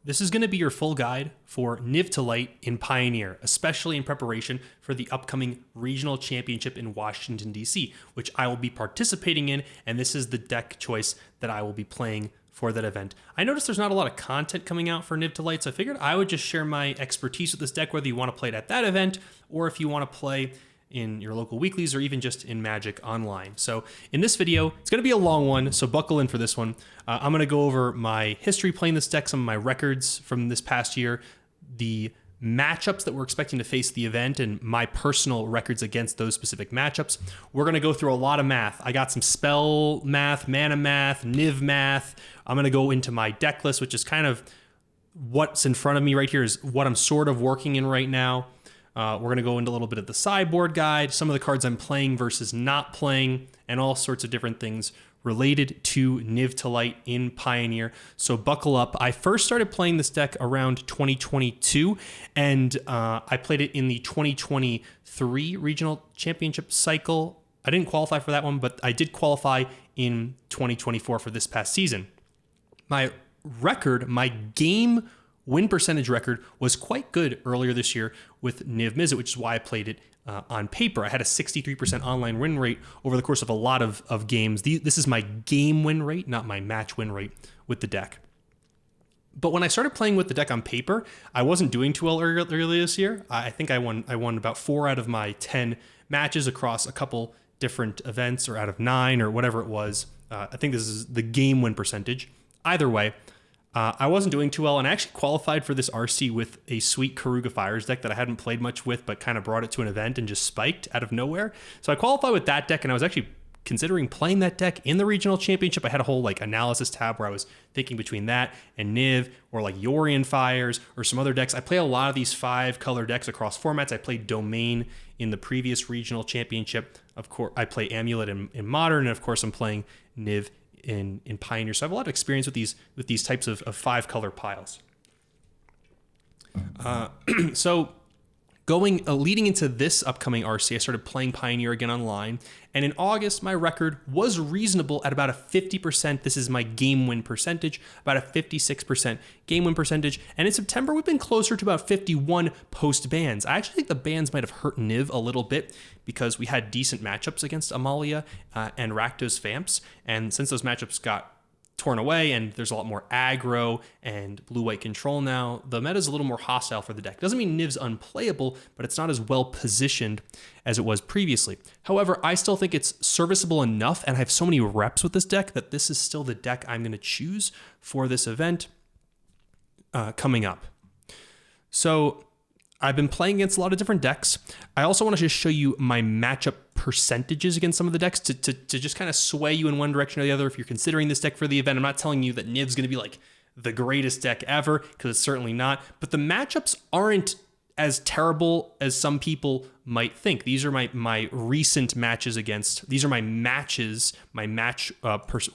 This is going to be your full guide for Niv to Light in Pioneer, especially in preparation for the upcoming Regional Championship in Washington, D.C., which I will be participating in, and this is the deck choice that I will be playing for that event. I noticed there's not a lot of content coming out for Niv to Light, so I figured I would just share my expertise with this deck, whether you want to play it at that event or if you want to play in your local weeklies or even just in Magic Online. So in this video, it's going to be a long one, so buckle in for this one. I'm going to go over my history playing this deck, some of my records from this past year, the matchups that we're expecting to face the event, and my personal records against those specific matchups. We're going to go through a lot of math. I got some spell math, mana math, Niv math. I'm going to go into my deck list, which is kind of what's in front of me right here is what I'm sort of working in right now. We're going to go into a little bit of the sideboard guide, some of the cards I'm playing versus not playing, and all sorts of different things related to Niv to Light in Pioneer. So buckle up. I first started playing this deck around 2022, and I played it in the 2023 Regional Championship cycle. I didn't qualify for that one, but I did qualify in 2024 for this past season. My record, my game win percentage record was quite good earlier this year with Niv Mizzet, which is why I played it on paper. I had a 63% online win rate over the course of a lot of games. This is my game win rate, not my match win rate with the deck. But when I started playing with the deck on paper, I wasn't doing too well earlier this year. I think I won about 4 out of my 10 matches across a couple different events, or out of 9 or whatever it was. I think this is the game win percentage. Either way, I wasn't doing too well, and I actually qualified for this RC with a sweet Karuga Fires deck that I hadn't played much with, but kind of brought it to an event and just spiked out of nowhere. So I qualified with that deck, and I was actually considering playing that deck in the regional championship. I had a whole analysis tab where I was thinking between that and Niv, or Yorion Fires, or some other decks. I play a lot of these 5-color decks across formats. I played Domain in the previous regional championship. Of course, I play Amulet in Modern, and of course I'm playing Niv in Pioneer. So I have a lot of experience with these types of 5-color piles. So leading into this upcoming RC, I started playing Pioneer again online, and in August my record was reasonable at about a 50%. This is my game win percentage, about a 56% game win percentage. And in September we've been closer to about 51 post bans. I actually think the bans might have hurt Niv a little bit because we had decent matchups against Amalia and Rakdos Vamps, and since those matchups got torn away and there's a lot more aggro and blue-white control now, the meta is a little more hostile for the deck. Doesn't mean Niv's unplayable, but it's not as well positioned as it was previously. However, I still think it's serviceable enough, and I have so many reps with this deck that this is still the deck I'm going to choose for this event coming up. So I've been playing against a lot of different decks. I also want to just show you my matchup percentages against some of the decks to just kind of sway you in one direction or the other if you're considering this deck for the event. I'm not telling you that Niv's going to be the greatest deck ever, because it's certainly not. But the matchups aren't as terrible as some people might think. These are my recent matches against. These are my matches, my match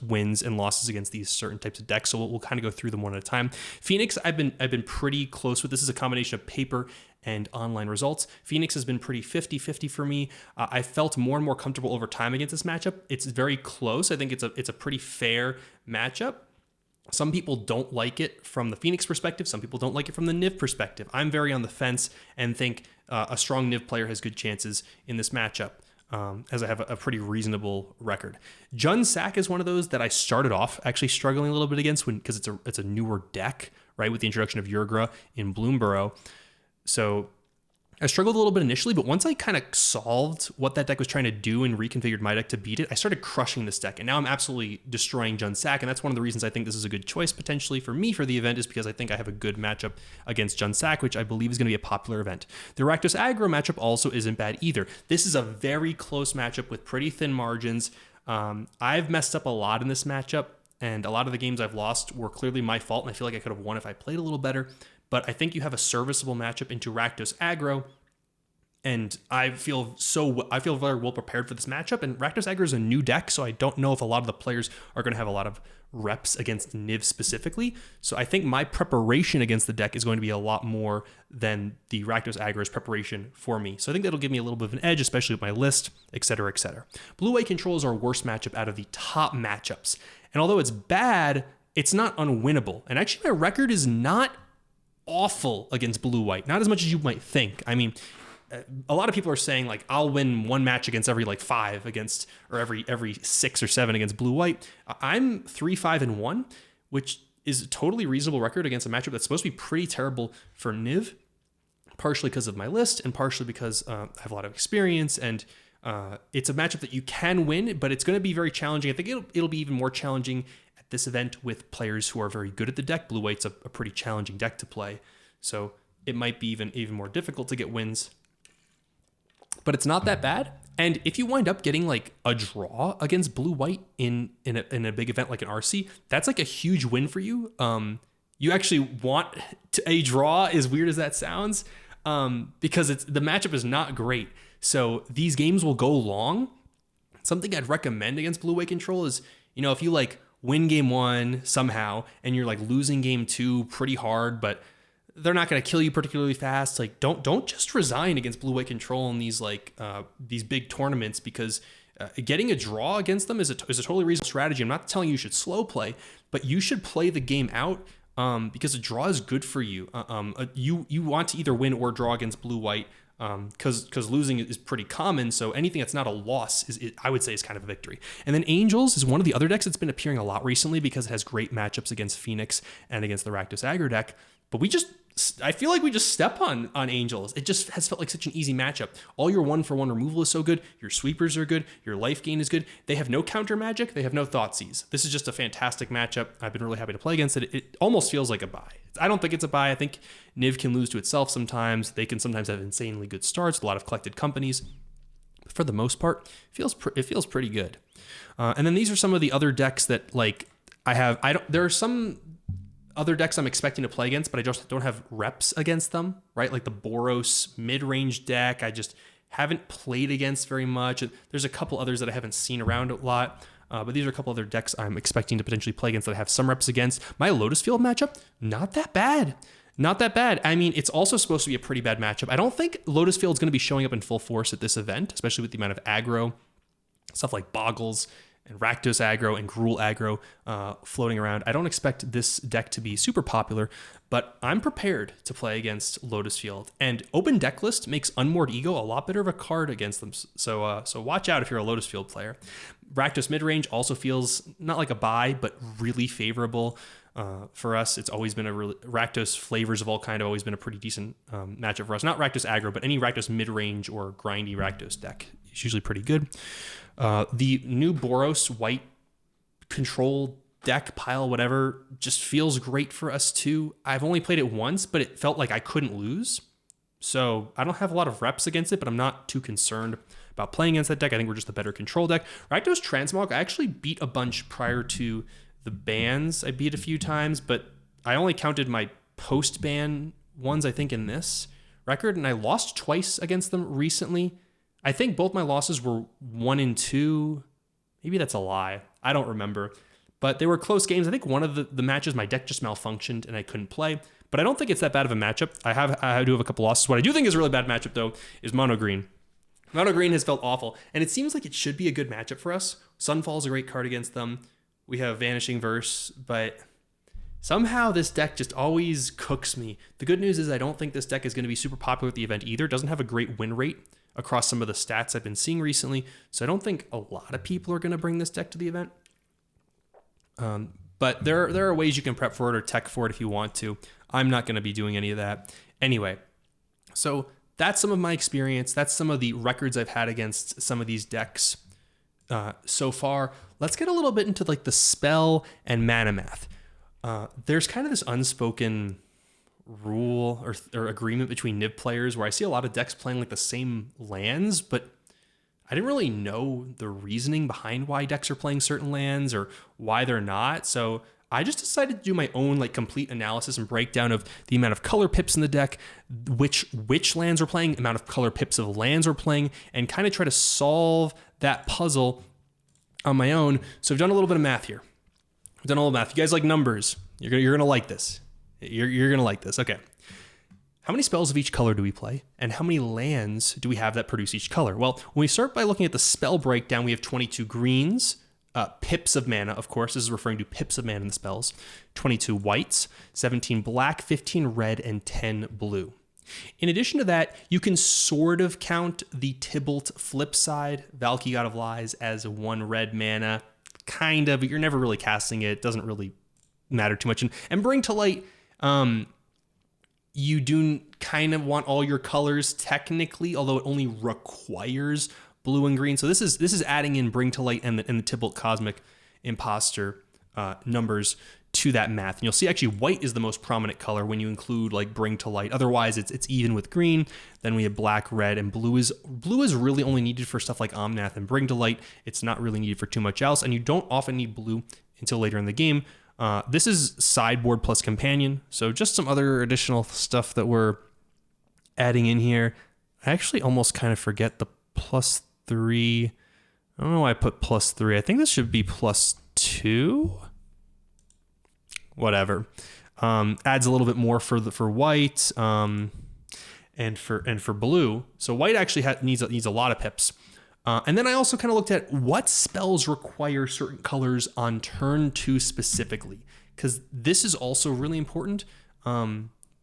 wins and losses against these certain types of decks. So we'll kind of go through them one at a time. Phoenix, I've been pretty close with. This is a combination of paper and online results. Phoenix has been pretty 50-50 for me. I felt more and more comfortable over time against this matchup. It's very close. I think it's a pretty fair matchup. Some people don't like it from the Phoenix perspective. Some people don't like it from the Niv perspective. I'm very on the fence and think a strong Niv player has good chances in this matchup, as I have a pretty reasonable record. Jun Sack is one of those that I started off actually struggling a little bit against because it's a newer deck, right, with the introduction of Yurgra in Bloomborough. So I struggled a little bit initially, but once I kind of solved what that deck was trying to do and reconfigured my deck to beat it, I started crushing this deck, and now I'm absolutely destroying Jun Sack, and that's one of the reasons I think this is a good choice potentially for me for the event, is because I think I have a good matchup against Jun Sack, which I believe is going to be a popular event. The Rakdos Aggro matchup also isn't bad either. This is a very close matchup with pretty thin margins. I've messed up a lot in this matchup, and a lot of the games I've lost were clearly my fault, and I feel like I could have won if I played a little better. But I think you have a serviceable matchup into Rakdos Aggro, and I feel very well prepared for this matchup. And Rakdos Aggro is a new deck, so I don't know if a lot of the players are going to have a lot of reps against Niv specifically. So I think my preparation against the deck is going to be a lot more than the Rakdos Aggro's preparation for me. So I think that'll give me a little bit of an edge, especially with my list, etc., etc. Blue-white control is our worst matchup out of the top matchups. And although it's bad, it's not unwinnable. And actually, my record is not awful against blue-white, not as much as you might think. I mean, a lot of people are saying like I'll win one match against every like 5 against, or every 6 or 7 against blue-white. I'm 3-5-1, which is a totally reasonable record against a matchup that's supposed to be pretty terrible for Niv, partially because of my list and partially because I have a lot of experience, and it's a matchup that you can win, but it's going to be very challenging. I think it'll be even more challenging at this event with players who are very good at the deck. Blue-white's a pretty challenging deck to play, so it might be even more difficult to get wins. But it's not that bad. And if you wind up getting like a draw against blue-white in a big event like an RC, that's like a huge win for you. You actually want a draw, as weird as that sounds, because the matchup is not great. So these games will go long. Something I'd recommend against blue-white control is, if you like win game 1 somehow and you're like losing game 2 pretty hard, but they're not going to kill you particularly fast. Like don't just resign against blue-white control in these these big tournaments, because getting a draw against them is a totally reasonable strategy. I'm not telling you should slow play, but you should play the game out because a draw is good for you. You want to either win or draw against blue-white because losing is pretty common. So anything that's not a loss I would say is kind of a victory. And then Angels is one of the other decks that's been appearing a lot recently because it has great matchups against Phoenix and against the Rakdos aggro deck. But I feel like we just step on Angels. It just has felt like such an easy matchup. All your 1-for-1 removal is so good. Your sweepers are good. Your life gain is good. They have no counter magic. They have no Thoughtseize. This is just a fantastic matchup. I've been really happy to play against it. It almost feels like a buy. I don't think it's a buy. I think Niv can lose to itself sometimes. They can sometimes have insanely good starts, a lot of collected companies. But for the most part, it feels pretty good. And then these are some of the other decks that there are some other decks I'm expecting to play against, but I just don't have reps against them, right? Like the Boros mid-range deck, I just haven't played against very much. There's a couple others that I haven't seen around a lot, but these are a couple other decks I'm expecting to potentially play against that I have some reps against. My Lotus Field matchup, not that bad. Not that bad. I mean, it's also supposed to be a pretty bad matchup. I don't think Lotus Field is going to be showing up in full force at this event, especially with the amount of aggro, stuff like Boggles and Rakdos aggro and Gruul aggro floating around. I don't expect this deck to be super popular, but I'm prepared to play against Lotus Field. And Open Decklist makes Unmoored Ego a lot better of a card against them. So watch out if you're a Lotus Field player. Rakdos midrange also feels not like a buy, but really favorable for us. It's always been Rakdos flavors of all kind have always been a pretty decent matchup for us. Not Rakdos aggro, but any Rakdos midrange or grindy Rakdos deck is usually pretty good. The new Boros white control deck pile, whatever, just feels great for us too. I've only played it once, but it felt like I couldn't lose. So I don't have a lot of reps against it, but I'm not too concerned about playing against that deck. I think we're just a better control deck. Rakdos Transmog, I actually beat a bunch prior to the bans. I beat a few times, but I only counted my post-ban ones, I think, in this record, and I lost twice against them recently. I think both my losses were 1 and 2. Maybe that's a lie. I don't remember. But they were close games. I think one of the matches, my deck just malfunctioned and I couldn't play. But I don't think it's that bad of a matchup. I do have a couple losses. What I do think is a really bad matchup, though, is Mono Green. Mono Green has felt awful. And it seems like it should be a good matchup for us. Sunfall's a great card against them. We have Vanishing Verse. But somehow this deck just always cooks me. The good news is I don't think this deck is going to be super popular at the event either. It doesn't have a great win rate across some of the stats I've been seeing recently. So I don't think a lot of people are going to bring this deck to the event. But there are ways you can prep for it or tech for it if you want to. I'm not going to be doing any of that. Anyway, so that's some of my experience. That's some of the records I've had against some of these decks so far. Let's get a little bit into like the spell and mana math. There's kind of this unspoken rule or agreement between Niv players where I see a lot of decks playing like the same lands, but I didn't really know the reasoning behind why decks are playing certain lands or why they're not. So I just decided to do my own like complete analysis and breakdown of the amount of color pips in the deck, which lands we're playing, amount of color pips of lands we're playing, and kind of try to solve that puzzle on my own. So I've done a little bit of math here. I've done a little math. You guys like numbers? You're gonna like this. You're gonna like this. Okay. How many spells of each color do we play? And how many lands do we have that produce each color? Well, when we start by looking at the spell breakdown, we have 22 greens, pips of mana, of course. This is referring to pips of mana in the spells. 22 whites, 17 black, 15 red, and 10 blue. In addition to that, you can sort of count the Tybalt flip side, Valky God of Lies, as 1 red mana. Kind of, but you're never really casting it. It doesn't really matter too much. And Bring to Light, you do kind of want all your colors technically, although it only requires blue and green. So this is adding in Bring to Light and the Tybalt Cosmic Imposter numbers to that math. And you'll see actually white is the most prominent color when you include like Bring to Light. Otherwise it's even with green. Then we have black, red, and blue is really only needed for stuff like Omnath and Bring to Light. It's not really needed for too much else, and you don't often need blue until later in the game. This is sideboard plus companion, so just some other additional stuff that we're adding in here. I actually almost kind of forget the +3. I don't know why I put +3. I think this should be +2. Whatever. Adds a little bit more for white and for blue. So white actually needs a lot of pips. And then I also kind of looked at what spells require certain colors on turn 2 specifically, because this is also really important,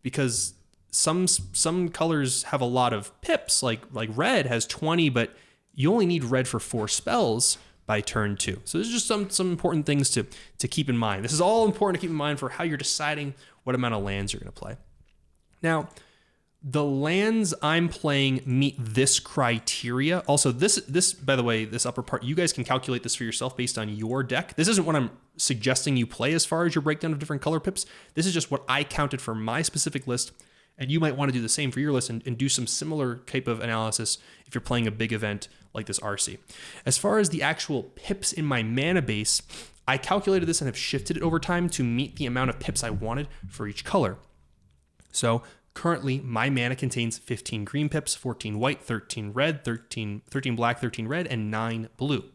because some colors have a lot of pips, like red has 20, but you only need red for 4 spells by turn 2. So there's just some important things to keep in mind. This is all important to keep in mind for how you're deciding what amount of lands you're going to play. Now, the lands I'm playing meet this criteria. Also, this by the way, this upper part, you guys can calculate this for yourself based on your deck. This isn't what I'm suggesting you play as far as your breakdown of different color pips. This is just what I counted for my specific list, and you might want to do the same for your list and do some similar type of analysis if you're playing a big event like this RC. As far as the actual pips in my mana base, I calculated this and have shifted it over time to meet the amount of pips I wanted for each color. So currently, my mana contains 15 green pips, 14 white, 13 red, 13 black, 13 red, and 9 blue.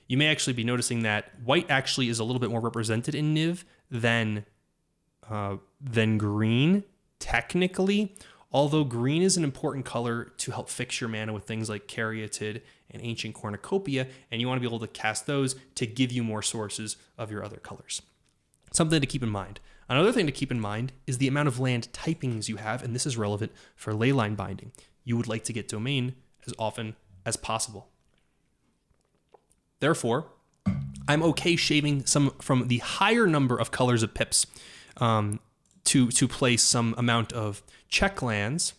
You may actually be noticing that white actually is a little bit more represented in Niv than green, technically, although green is an important color to help fix your mana with things like Caryatid and Ancient Cornucopia, and you want to be able to cast those to give you more sources of your other colors. Something to keep in mind. Another thing to keep in mind is the amount of land typings you have, and this is relevant for leyline binding. You would like to get domain as often as possible. Therefore, I'm okay shaving some from the higher number of colors of pips to play some amount of check lands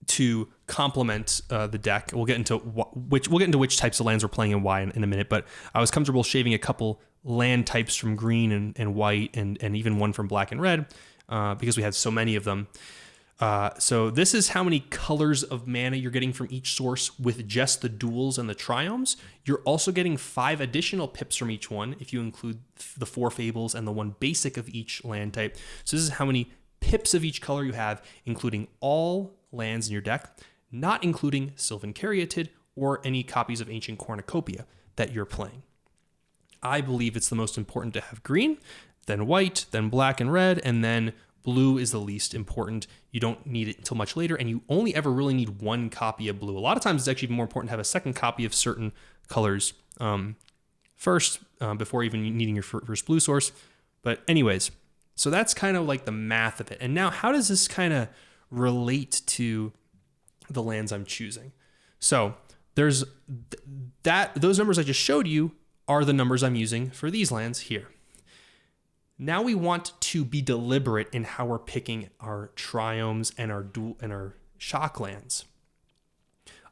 to complement the deck. We'll get into which types of lands we're playing and why in a minute, but I was comfortable shaving a couple land types from green and white and even one from black and red because we had so many of them. So this is how many colors of mana you're getting from each source with just the duals and the triomes. You're also getting 5 additional pips from each one if you include the 4 fables and the 1 basic of each land type. So this is how many pips of each color you have, including all lands in your deck, not including Sylvan Caryatid or any copies of Ancient Cornucopia that you're playing. I believe it's the most important to have green, then white, then black and red, and then blue is the least important. You don't need it until much later, and you only ever really need 1 copy of blue. A lot of times it's actually more important to have a second copy of certain colors first, before even needing your first blue source. But anyways, so that's kind of like the math of it. And now how does this kind of relate to the lands I'm choosing? So there's those numbers I just showed you are the numbers I'm using for these lands here. Now we want to be deliberate in how we're picking our triomes and our shock lands.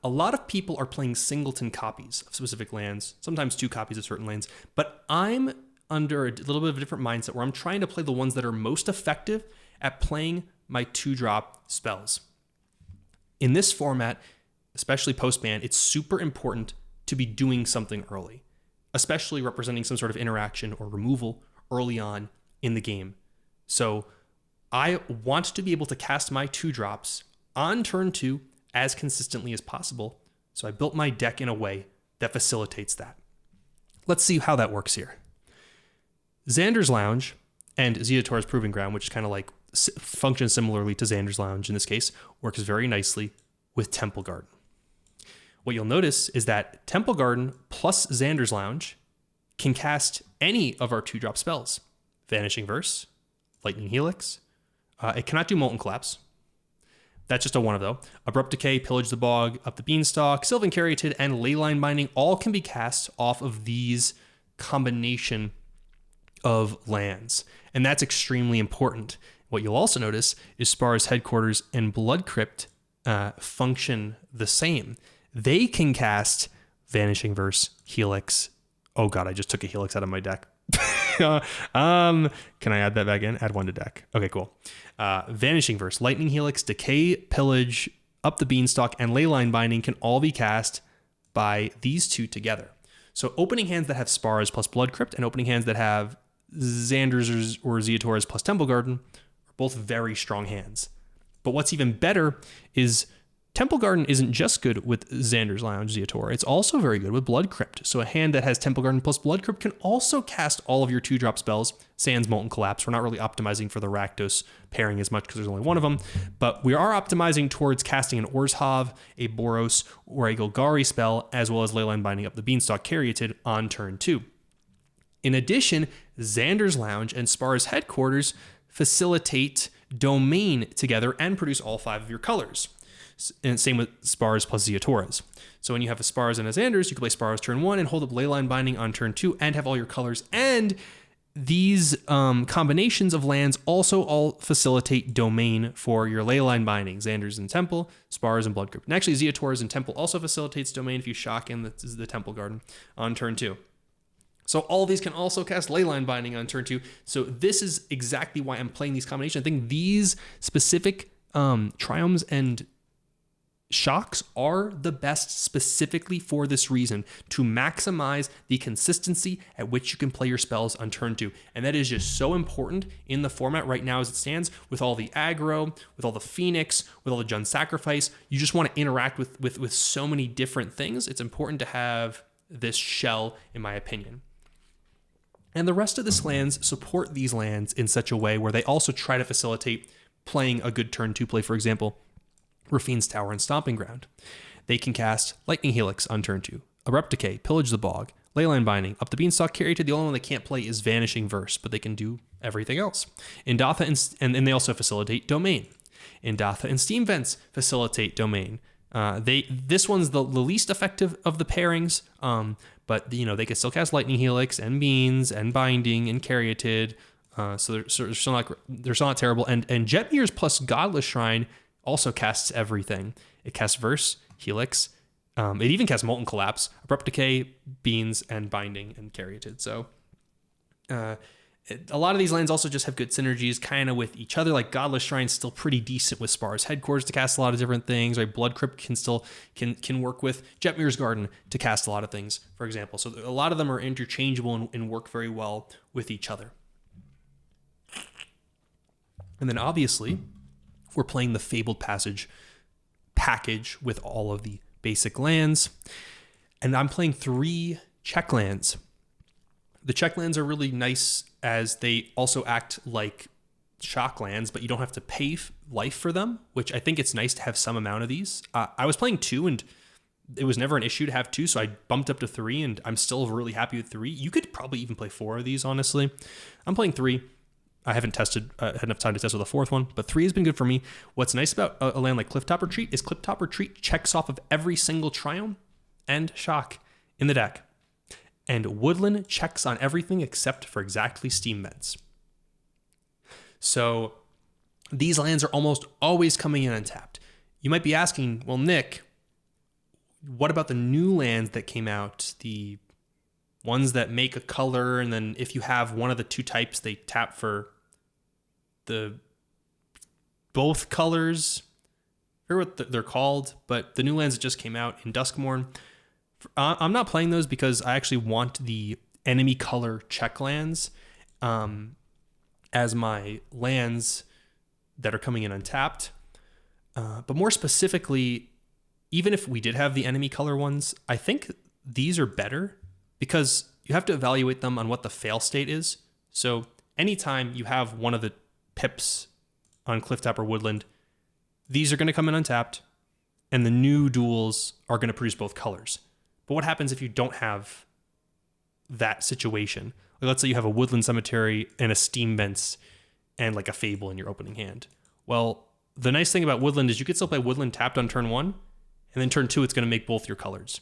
A lot of people are playing singleton copies of specific lands, sometimes 2 copies of certain lands, but I'm under a little bit of a different mindset where I'm trying to play the ones that are most effective at playing my 2-drop spells. In this format, especially post-ban, it's super important to be doing something early, especially representing some sort of interaction or removal early on in the game. So I want to be able to cast my 2-drops on turn 2 as consistently as possible. So I built my deck in a way that facilitates that. Let's see how that works here. Xander's Lounge and Zeotor's Proving Ground, which is kind of like functions similarly to Xander's Lounge in this case, works very nicely with Temple Garden. What you'll notice is that Temple Garden plus Xander's Lounge can cast any of our 2-drop spells. Vanishing Verse, Lightning Helix. It cannot do Molten Collapse. That's just a one of though. Abrupt Decay, Pillage the Bog, Up the Beanstalk, Sylvan Caryatid, and Leyline Binding all can be cast off of these combination of lands. And that's extremely important. What you'll also notice is Spar's Headquarters and Blood Crypt function the same. They can cast Vanishing Verse, Helix. Oh god, I just took a Helix out of my deck. Can I add that back in? Add 1 to deck. Okay, cool. Vanishing Verse, Lightning Helix, Decay, Pillage, Up the Beanstalk, and Leyline Binding can all be cast by these 2 together. So opening hands that have Spars plus Blood Crypt and opening hands that have Xander's or Zeotora's plus Temple Garden are both very strong hands. But what's even better is Temple Garden isn't just good with Xander's Lounge, Zeotora. It's also very good with Blood Crypt. So a hand that has Temple Garden plus Blood Crypt can also cast all of your 2-drop spells, sans Molten Collapse. We're not really optimizing for the Rakdos pairing as much because there's only one of them, but we are optimizing towards casting an Orzhov, a Boros, or a Golgari spell, as well as Leyline Binding Up the Beanstalk Caryatid on turn 2. In addition, Xander's Lounge and Spar's Headquarters facilitate Domain together and produce all 5 of your colors. And same with Spars plus Zeotoras. So when you have a Spars and a Xander's, you can play Spars turn 1 and hold up Leyline Binding on turn 2 and have all your colors. And these combinations of lands also all facilitate Domain for your Leyline Binding. Xander's and Temple, Spars and Blood Crypt. And actually Zeotoras and Temple also facilitates Domain if you shock in the Temple Garden on turn 2. So all of these can also cast Leyline Binding on turn 2. So this is exactly why I'm playing these combinations. I think these specific Triomes and Shocks are the best specifically for this reason, to maximize the consistency at which you can play your spells on turn 2. And that is just so important in the format right now as it stands, with all the aggro, with all the Phoenix, with all the Jund Sacrifice. You just want to interact with so many different things. It's important to have this shell, in my opinion. And the rest of this lands support these lands in such a way where they also try to facilitate playing a good turn 2 play. For example, Rafine's Tower and Stomping Ground. They can cast Lightning Helix on turn 2, Abrupt Decay, Pillage the Bog, Leyline Binding, Up the Beanstalk Caryatid. The only one they can't play is Vanishing Verse, but they can do everything else. Indatha and they also facilitate Domain. Indatha and Steam Vents facilitate Domain. This one's the least effective of the pairings, but they can still cast Lightning Helix and Beans and Binding and Caryatid. So they're still not terrible. And Jetmir's plus Godless Shrine also casts everything. It casts Verse, Helix. It even casts Molten Collapse, Abrupt Decay, Beans, and Binding and Caryatid. So a lot of these lands also just have good synergies kind of with each other. Like Godless Shrine's still pretty decent with Spar's Headquarters to cast a lot of different things. Right? Blood Crypt can work with Jetmir's Garden to cast a lot of things, for example. So a lot of them are interchangeable and work very well with each other. And then obviously, we're playing the Fabled Passage package with all of the basic lands. And I'm playing 3 check lands. The check lands are really nice as they also act like shock lands, but you don't have to pay life for them, which I think it's nice to have some amount of these. I was playing 2 and it was never an issue to have 2, so I bumped up to 3 and I'm still really happy with 3. You could probably even play 4 of these, honestly. I'm playing 3. I haven't had enough time to test with a 4th one, but 3 has been good for me. What's nice about a land like Clifftop Retreat is Clifftop Retreat checks off of every single Triumph and Shock in the deck. And Woodland checks on everything except for exactly Steam Vents. So these lands are almost always coming in untapped. You might be asking, well, Nick, what about the new lands that came out? The ones that make a color, and then if you have one of the 2 types, they tap for both colors. I forget what they're called, but the new lands that just came out in Duskmourn, I'm not playing those because I actually want the enemy color check lands as my lands that are coming in untapped. But more specifically, even if we did have the enemy color ones, I think these are better because you have to evaluate them on what the fail state is. So anytime you have one of the pips on Clifftop or Woodland, these are going to come in untapped. and the new duels are going to produce both colors. But what happens if you don't have that situation? Like, let's say you have a Woodland Cemetery and a Steam Vents and like a Fable in your opening hand. Well, the nice thing about Woodland is you can still play Woodland tapped on turn 1, and then turn 2 it's going to make both your colors.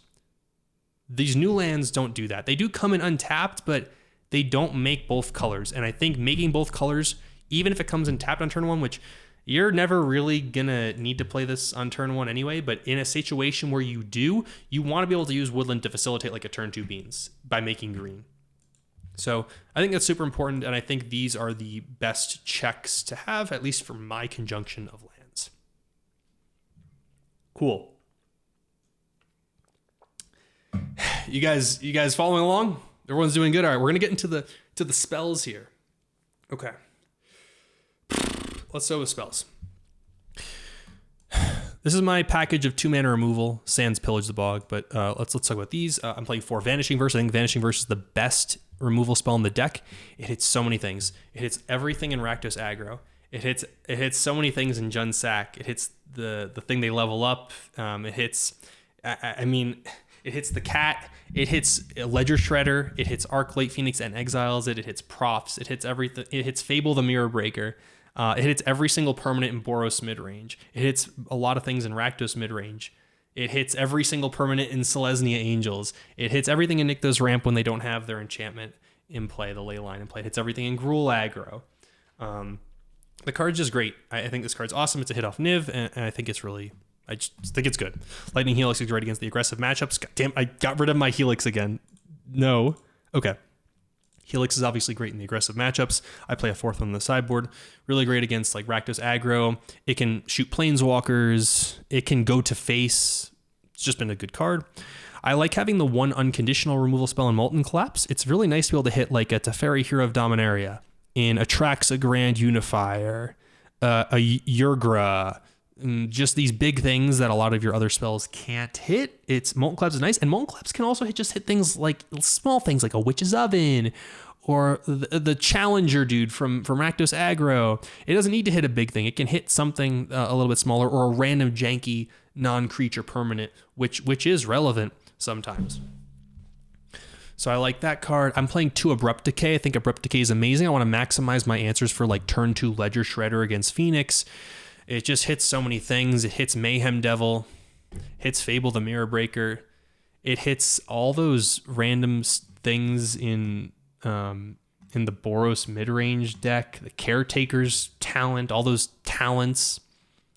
These new lands don't do that. They do come in untapped, but they don't make both colors. And I think making both colors, even if it comes in tapped on turn 1, which you're never really going to need to play this on turn 1 anyway, but in a situation where you do, you want to be able to use Woodland to facilitate like a turn 2 Beans by making green. So I think that's super important, and I think these are the best checks to have, at least for my conjunction of lands. Cool. You guys following along? Everyone's doing good. All right, we're gonna get into the spells here. Okay. Let's start with spells. This is my package of 2-mana removal, sans Pillage the Bog, but let's talk about these. I'm playing 4 Vanishing Verse. I think Vanishing Verse is the best removal spell in the deck. It hits so many things. It hits everything in Rakdos aggro. It hits so many things in Jund Sack. It hits the thing they level up. It hits it hits the cat. It hits Ledger Shredder. It hits Arclight Phoenix and exiles it. It hits Profs. It hits everything. It hits Fable the Mirror Breaker. It hits every single permanent in Boros midrange. It hits a lot of things in Rakdos midrange. It hits every single permanent in Selesnya Angels. It hits everything in Nykthos Ramp when they don't have their enchantment in play, the ley line in play. It hits everything in Gruul aggro. The card's just great. I think this card's awesome. It's a hit off Niv, and I think it's really... I just think it's good. Lightning Helix is great against the aggressive matchups. God damn, I got rid of my Helix again. No. Okay. Helix is obviously great in the aggressive matchups. I play a 4th one on the sideboard. Really great against like Rakdos aggro. It can shoot Planeswalkers. It can go to face. It's just been a good card. I like having the 1 unconditional removal spell in Molten Collapse. It's really nice to be able to hit like a Teferi, Hero of Dominaria, in Atraxa Grand Unifier, a Yurgra, just these big things that a lot of your other spells can't hit. It's Molten Collapse is nice, and Molten Collapse can also hit things like small things like a Witch's Oven or the Challenger dude from Rakdos aggro. It doesn't need to hit a big thing. It can hit something a little bit smaller or a random janky non-creature permanent, which is relevant sometimes. So I like that card. I'm playing 2 Abrupt Decay. I think Abrupt Decay is amazing. I want to maximize my answers for like turn 2 Ledger Shredder against Phoenix. It just hits so many things. It hits Mayhem Devil, hits Fable the Mirror Breaker. It hits all those random things in the Boros midrange deck, the Caretaker's talent, all those talents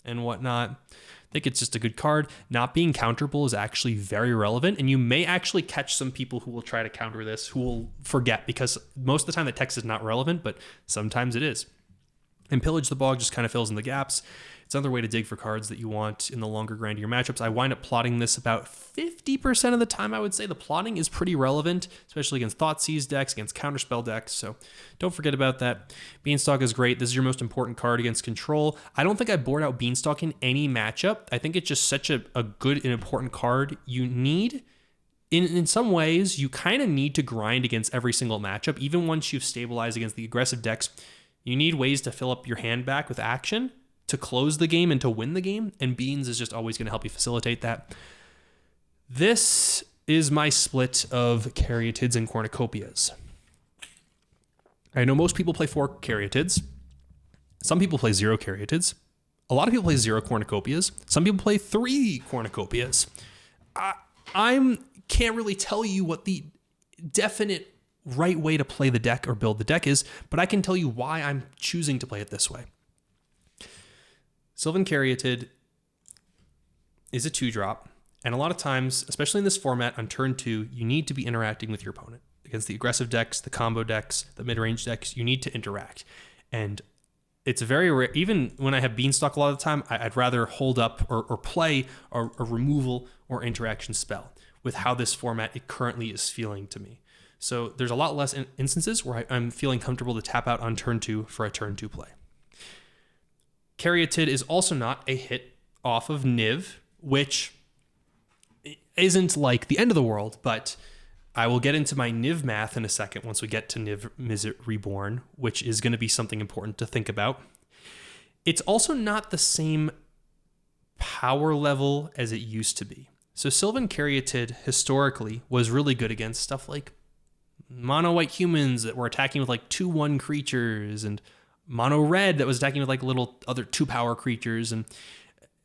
and whatnot. I think it's just a good card. Not being counterable is actually very relevant, and you may actually catch some people who will try to counter this who will forget, because most of the time the text is not relevant, but sometimes it is. And Pillage the Bog just kind of fills in the gaps. It's another way to dig for cards that you want in the longer, grindier matchups. I wind up plotting this about 50% of the time, I would say. The plotting is pretty relevant, especially against Thoughtseize decks, against Counterspell decks, so don't forget about that. Beanstalk is great. This is your most important card against control. I don't think I board out Beanstalk in any matchup. I think it's just such a good and important card. You need... In some ways, you kind of need to grind against every single matchup, even once you've stabilized against the aggressive decks. You need ways to fill up your hand back with action to close the game and to win the game, and Beans is just always going to help you facilitate that. This is my split of Caryatids and Cornucopias. I know most people play 4 Caryatids. Some people play 0 Caryatids. A lot of people play 0 Cornucopias. Some people play 3 Cornucopias. I can't really tell you what the definite right way to play the deck or build the deck is, but I can tell you why I'm choosing to play it this way. Sylvan Caryatid is a 2-drop, and a lot of times, especially in this format, on turn 2, you need to be interacting with your opponent. Against the aggressive decks, the combo decks, the mid-range decks, you need to interact. And it's very rare, even when I have Beanstalk a lot of the time, I'd rather hold up or play a removal or interaction spell with how this format it currently is feeling to me. So there's a lot less instances where I'm feeling comfortable to tap out on turn 2 for a turn 2 play. Caryatid is also not a hit off of Niv, which isn't like the end of the world, but I will get into my Niv math in a second once we get to Niv Mizzet Reborn, which is going to be something important to think about. It's also not the same power level as it used to be. So Sylvan Caryatid historically was really good against stuff like mono white humans that were attacking with like 2/1 creatures, and mono red that was attacking with like little other 2-power creatures. And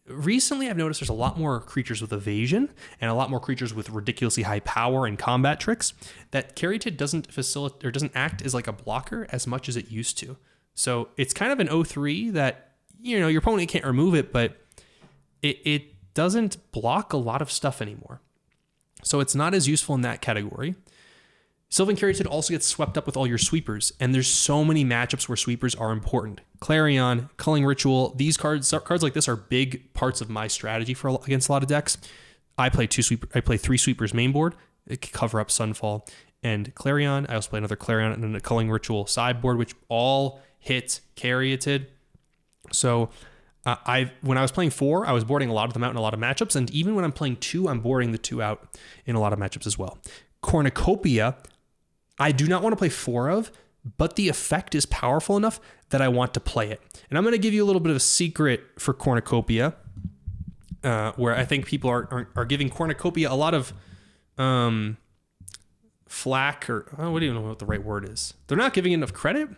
recently I've noticed there's a lot more creatures with evasion and a lot more creatures with ridiculously high power and combat tricks that Caryatid doesn't facilitate or doesn't act as like a blocker as much as it used to. So it's kind of an 0/3 that, you know, your opponent can't remove it, but it doesn't block a lot of stuff anymore. So it's not as useful in that category. Sylvan Caryatid also gets swept up with all your sweepers, and there's so many matchups where sweepers are important. Clarion, Culling Ritual, these cards like this are big parts of my strategy against a lot of decks. I play 3 sweepers main board. It can cover up Sunfall and Clarion. I also play another Clarion and then a Culling Ritual sideboard, which all hit Caryatid. So when I was playing 4, I was boarding a lot of them out in a lot of matchups, and even when I'm playing 2, I'm boarding the 2 out in a lot of matchups as well. Cornucopia, I do not want to play 4 of, but the effect is powerful enough that I want to play it. And I'm going to give you a little bit of a secret for Cornucopia, where I think people are giving Cornucopia a lot of flack, or I don't even know what the right word is. They're not giving it enough credit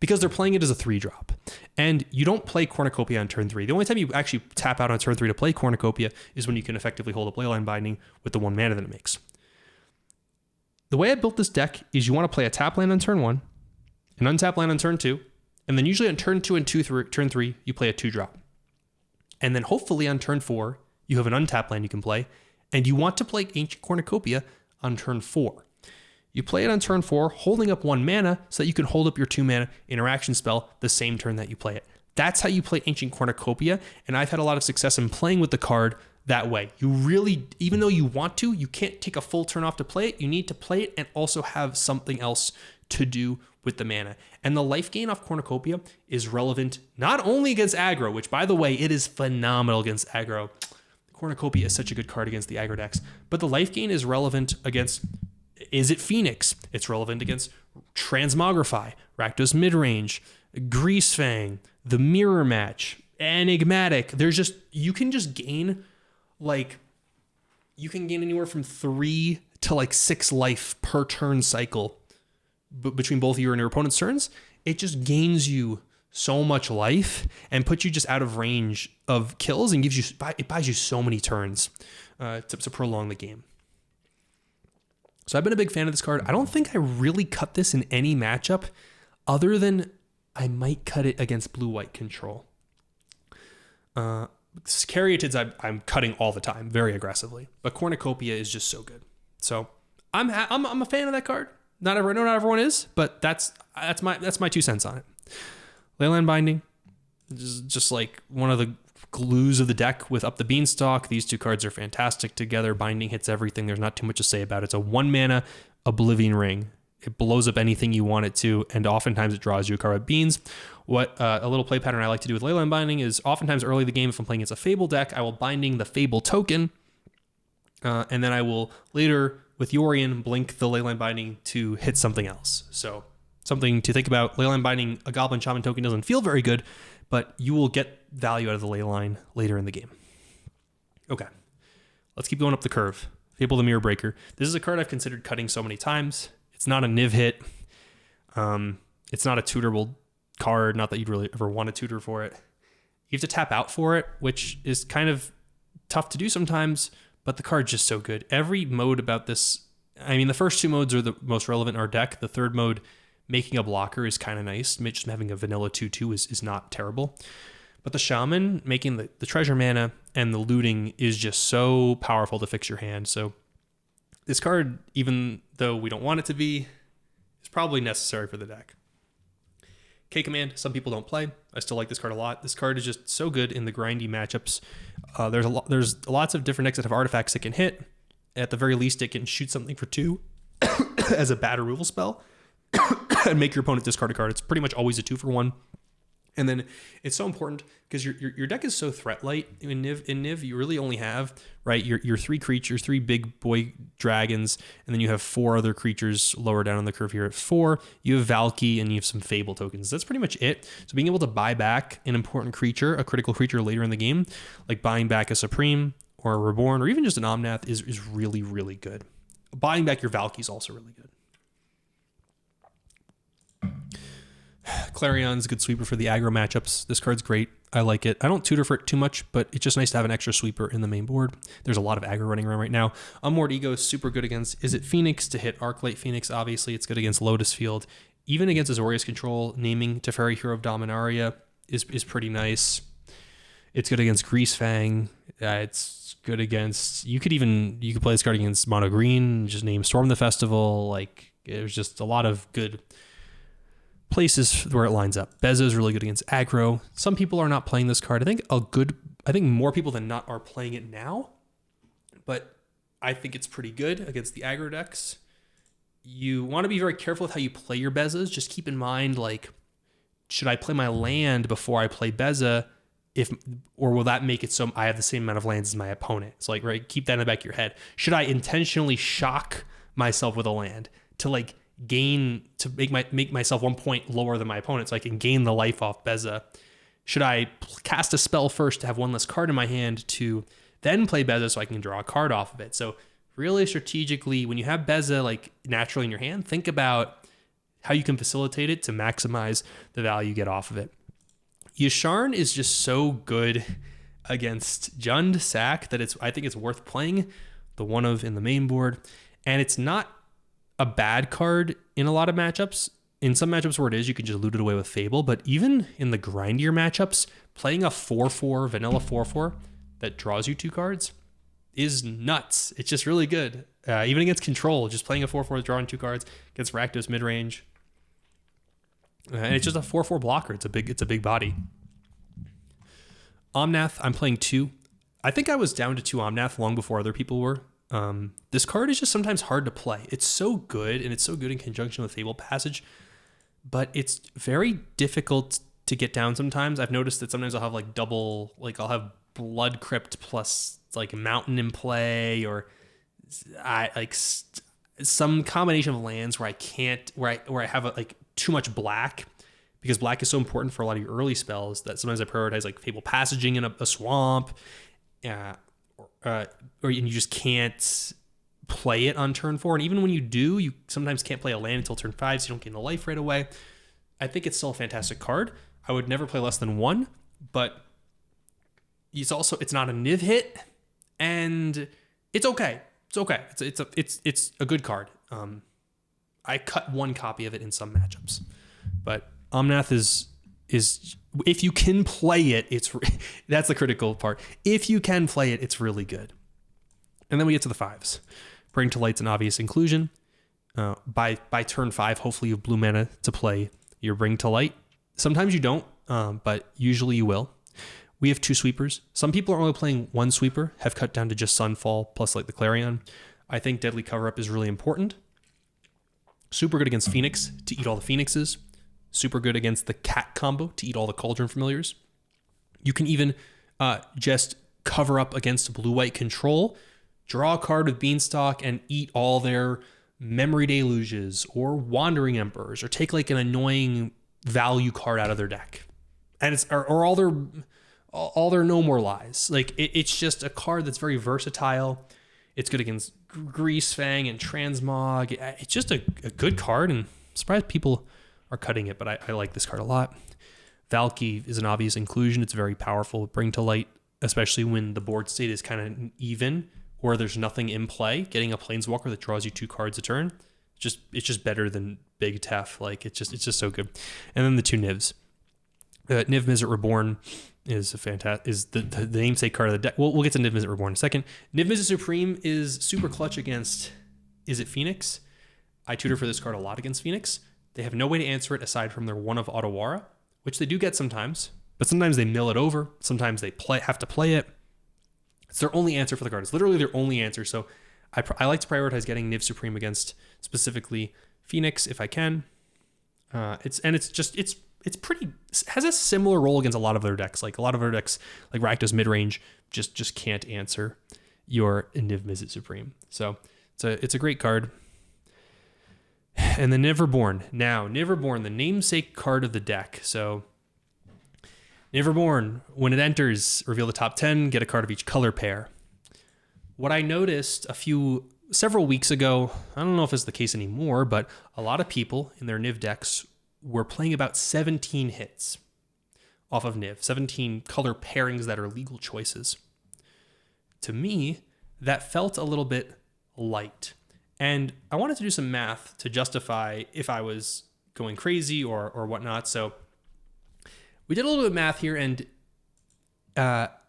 because they're playing it as a 3-drop. And you don't play Cornucopia on turn 3. The only time you actually tap out on turn 3 to play Cornucopia is when you can effectively hold up Leyline Binding with the 1 mana that it makes. The way I built this deck is you want to play a tap land on turn 1, an untap land on turn 2, and then usually on turn 2 and turn 3, you play a 2-drop. And then hopefully on turn 4, you have an untap land you can play, and you want to play Ancient Cornucopia on turn 4. You play it on turn 4, holding up 1 mana so that you can hold up your 2 mana interaction spell the same turn that you play it. That's how you play Ancient Cornucopia, and I've had a lot of success in playing with the card that way. You really, even though you want to, you can't take a full turn off to play it. You need to play it and also have something else to do with the mana. And the life gain off Cornucopia is relevant not only against aggro, which by the way, it is phenomenal against aggro. Cornucopia is such a good card against the aggro decks, but the life gain is relevant against Izzet Phoenix. It's relevant against Transmogrify, Rakdos Midrange, Greasefang, the Mirror Match, Enigmatic. You can gain anywhere from 3 to 6 life per turn cycle between both you and your opponent's turns. It just gains you so much life and puts you just out of range of kills and it buys you so many turns to prolong the game. So I've been a big fan of this card. I don't think I really cut this in any matchup other than I might cut it against blue-white control. Caryatids I'm cutting all the time, very aggressively. But Cornucopia is just so good. So I'm a fan of that card. Not everyone is, but that's my 2 cents on it. Leyline Binding, just like one of the glues of the deck with Up the Beanstalk. These 2 cards are fantastic together. Binding hits everything. There's not too much to say about it. It's a 1 mana Oblivion Ring. It blows up anything you want it to, and oftentimes it draws you a card with beans. What a little play pattern I like to do with Leyline Binding is oftentimes early in the game, if I'm playing against a Fable deck, I will Binding the Fable token, and then I will later with Yorion blink the Leyline Binding to hit something else. So something to think about. Leyline Binding a Goblin Shaman token doesn't feel very good, but you will get value out of the Leyline later in the game. Okay, let's keep going up the curve. Fable the Mirror Breaker. This is a card I've considered cutting so many times. It's not a Niv hit. It's not a tutorable card. Not that you'd really ever want to tutor for it. You have to tap out for it, which is kind of tough to do sometimes, but the card's just so good. Every mode about this, the first 2 modes are the most relevant in our deck. The third mode, making a blocker, is kind of nice. Just having a vanilla 2/2 is not terrible. But the Shaman, making the treasure mana and the looting is just so powerful to fix your hand. So this card, even though we don't want it to be, is probably necessary for the deck. K-Command, some people don't play. I still like this card a lot. This card is just so good in the grindy matchups. There's lots of different decks that have artifacts that can hit. At the very least, it can shoot something for 2 as a bad removal spell and make your opponent discard a card. It's pretty much always a 2-for-1. And then it's so important because your deck is so threat light in Niv. You really only have, right, your 3 creatures, 3 big boy dragons, and then you have 4 other creatures lower down on the curve here at 4. You have Valky and you have some Fable tokens. That's pretty much it. So being able to buy back an important creature, a critical creature later in the game, like buying back a Supreme or a Reborn or even just an Omnath is really, really good. Buying back your Valky is also really good. Clarion's a good sweeper for the aggro matchups. This card's great. I like it. I don't tutor for it too much, but it's just nice to have an extra sweeper in the main board. There's a lot of aggro running around right now. Unmoored Ego is super good against Izzet Phoenix to hit Arclight Phoenix. Obviously, it's good against Lotus Field. Even against Azorius Control, naming Teferi Hero of Dominaria is pretty nice. It's good against Greasefang. It's good against... You could play this card against Mono Green, just name Storm the Festival. Like, there's just a lot of good places where it lines up. Beza is really good against aggro. Some people are not playing this card. I think more people than not are playing it now, but I think it's pretty good against the aggro decks. You want to be very careful with how you play your Bezas. Just keep in mind, like, should I play my land before I play Beza? Or will that make it so I have the same amount of lands as my opponent? So, like, right, keep that in the back of your head. Should I intentionally shock myself with a land to make myself 1 point lower than my opponent so I can gain the life off Beza? Should I cast a spell first to have 1 less card in my hand to then play Beza so I can draw a card off of it? So really strategically, when you have Beza like naturally in your hand, think about how you can facilitate it to maximize the value you get off of it. Yasharn is just so good against Jund Sack that I think it's worth playing the one of in the main board. And it's not a bad card in a lot of matchups. In some matchups where it is, you can just loot it away with Fable. But even in the grindier matchups, playing a 4/4, vanilla 4/4 that draws you 2 cards is nuts. It's just really good. Even against Control, just playing a 4/4 drawing 2 cards against Rakdos mid-range. And it's just a 4/4 blocker. It's a big body. Omnath, I'm playing 2. I think I was down to 2 Omnath long before other people were. This card is just sometimes hard to play. It's so good, and it's so good in conjunction with Fable Passage, but it's very difficult to get down sometimes. I've noticed that sometimes I'll have like double, like I'll have Blood Crypt plus like Mountain in play, or some combination of lands where I can't, where I have like too much black, because black is so important for a lot of your early spells that sometimes I prioritize like Fable Passaging in a swamp, or you just can't play it on turn 4. And even when you do, you sometimes can't play a land until turn 5, so you don't gain the life right away. I think it's still a fantastic card. I would never play less than 1, but it's not a Niv hit, and it's okay. It's okay. It's a good card. I cut 1 copy of it in some matchups, but Omnath is if you can play it, that's the critical part. If you can play it, it's really good. And then we get to the 5s. Bring to Light's an obvious inclusion. By turn 5, hopefully you have blue mana to play your Bring to Light. Sometimes you don't, but usually you will. We have 2 sweepers. Some people are only playing 1 sweeper, have cut down to just Sunfall plus like the Clarion. I think Deadly Cover-Up is really important. Super good against Phoenix to eat all the Phoenixes. Super good against the Cat combo to eat all the Cauldron Familiars. You can even just cover up against blue-white control, draw a card with Beanstalk, and eat all their Memory Deluges or Wandering Emperors, or take like an annoying value card out of their deck, and it's or all their No More Lies. Like it's just a card that's very versatile. It's good against Greasefang and Transmog. It's just a good card, and I'm surprised people are cutting it, but I like this card a lot. Valky is an obvious inclusion. It's very powerful. Bring to Light, especially when the board state is kind of even or there's nothing in play. Getting a Planeswalker that draws you 2 cards a turn, it's just better than Big Tef. Like it's just so good. And then the 2 Nivs. Niv Mizzet Reborn is the namesake card of the deck. We'll get to Niv Mizzet Reborn in a second. Niv Mizzet Supreme is super clutch against Izzet Phoenix. I tutor for this card a lot against Phoenix. They have no way to answer it aside from their 1 of Otawara, which they do get sometimes, but sometimes they mill it over. Sometimes they have to play it. It's their only answer for the card. It's literally their only answer. So I like to prioritize getting Niv Supreme against specifically Phoenix if I can. It's has a similar role against a lot of other decks. Like a lot of other decks, like Rakdos midrange, just can't answer your Niv Mizzet Supreme. So it's a great card. And the Reborn. Now, Reborn, the namesake card of the deck. So Reborn, when it enters, reveal the top 10, get a card of each color pair. What I noticed several weeks ago, I don't know if it's the case anymore, but a lot of people in their Niv decks were playing about 17 hits off of Niv, 17 color pairings that are legal choices. To me, that felt a little bit light. And I wanted to do some math to justify if I was going crazy or whatnot. So we did a little bit of math here, and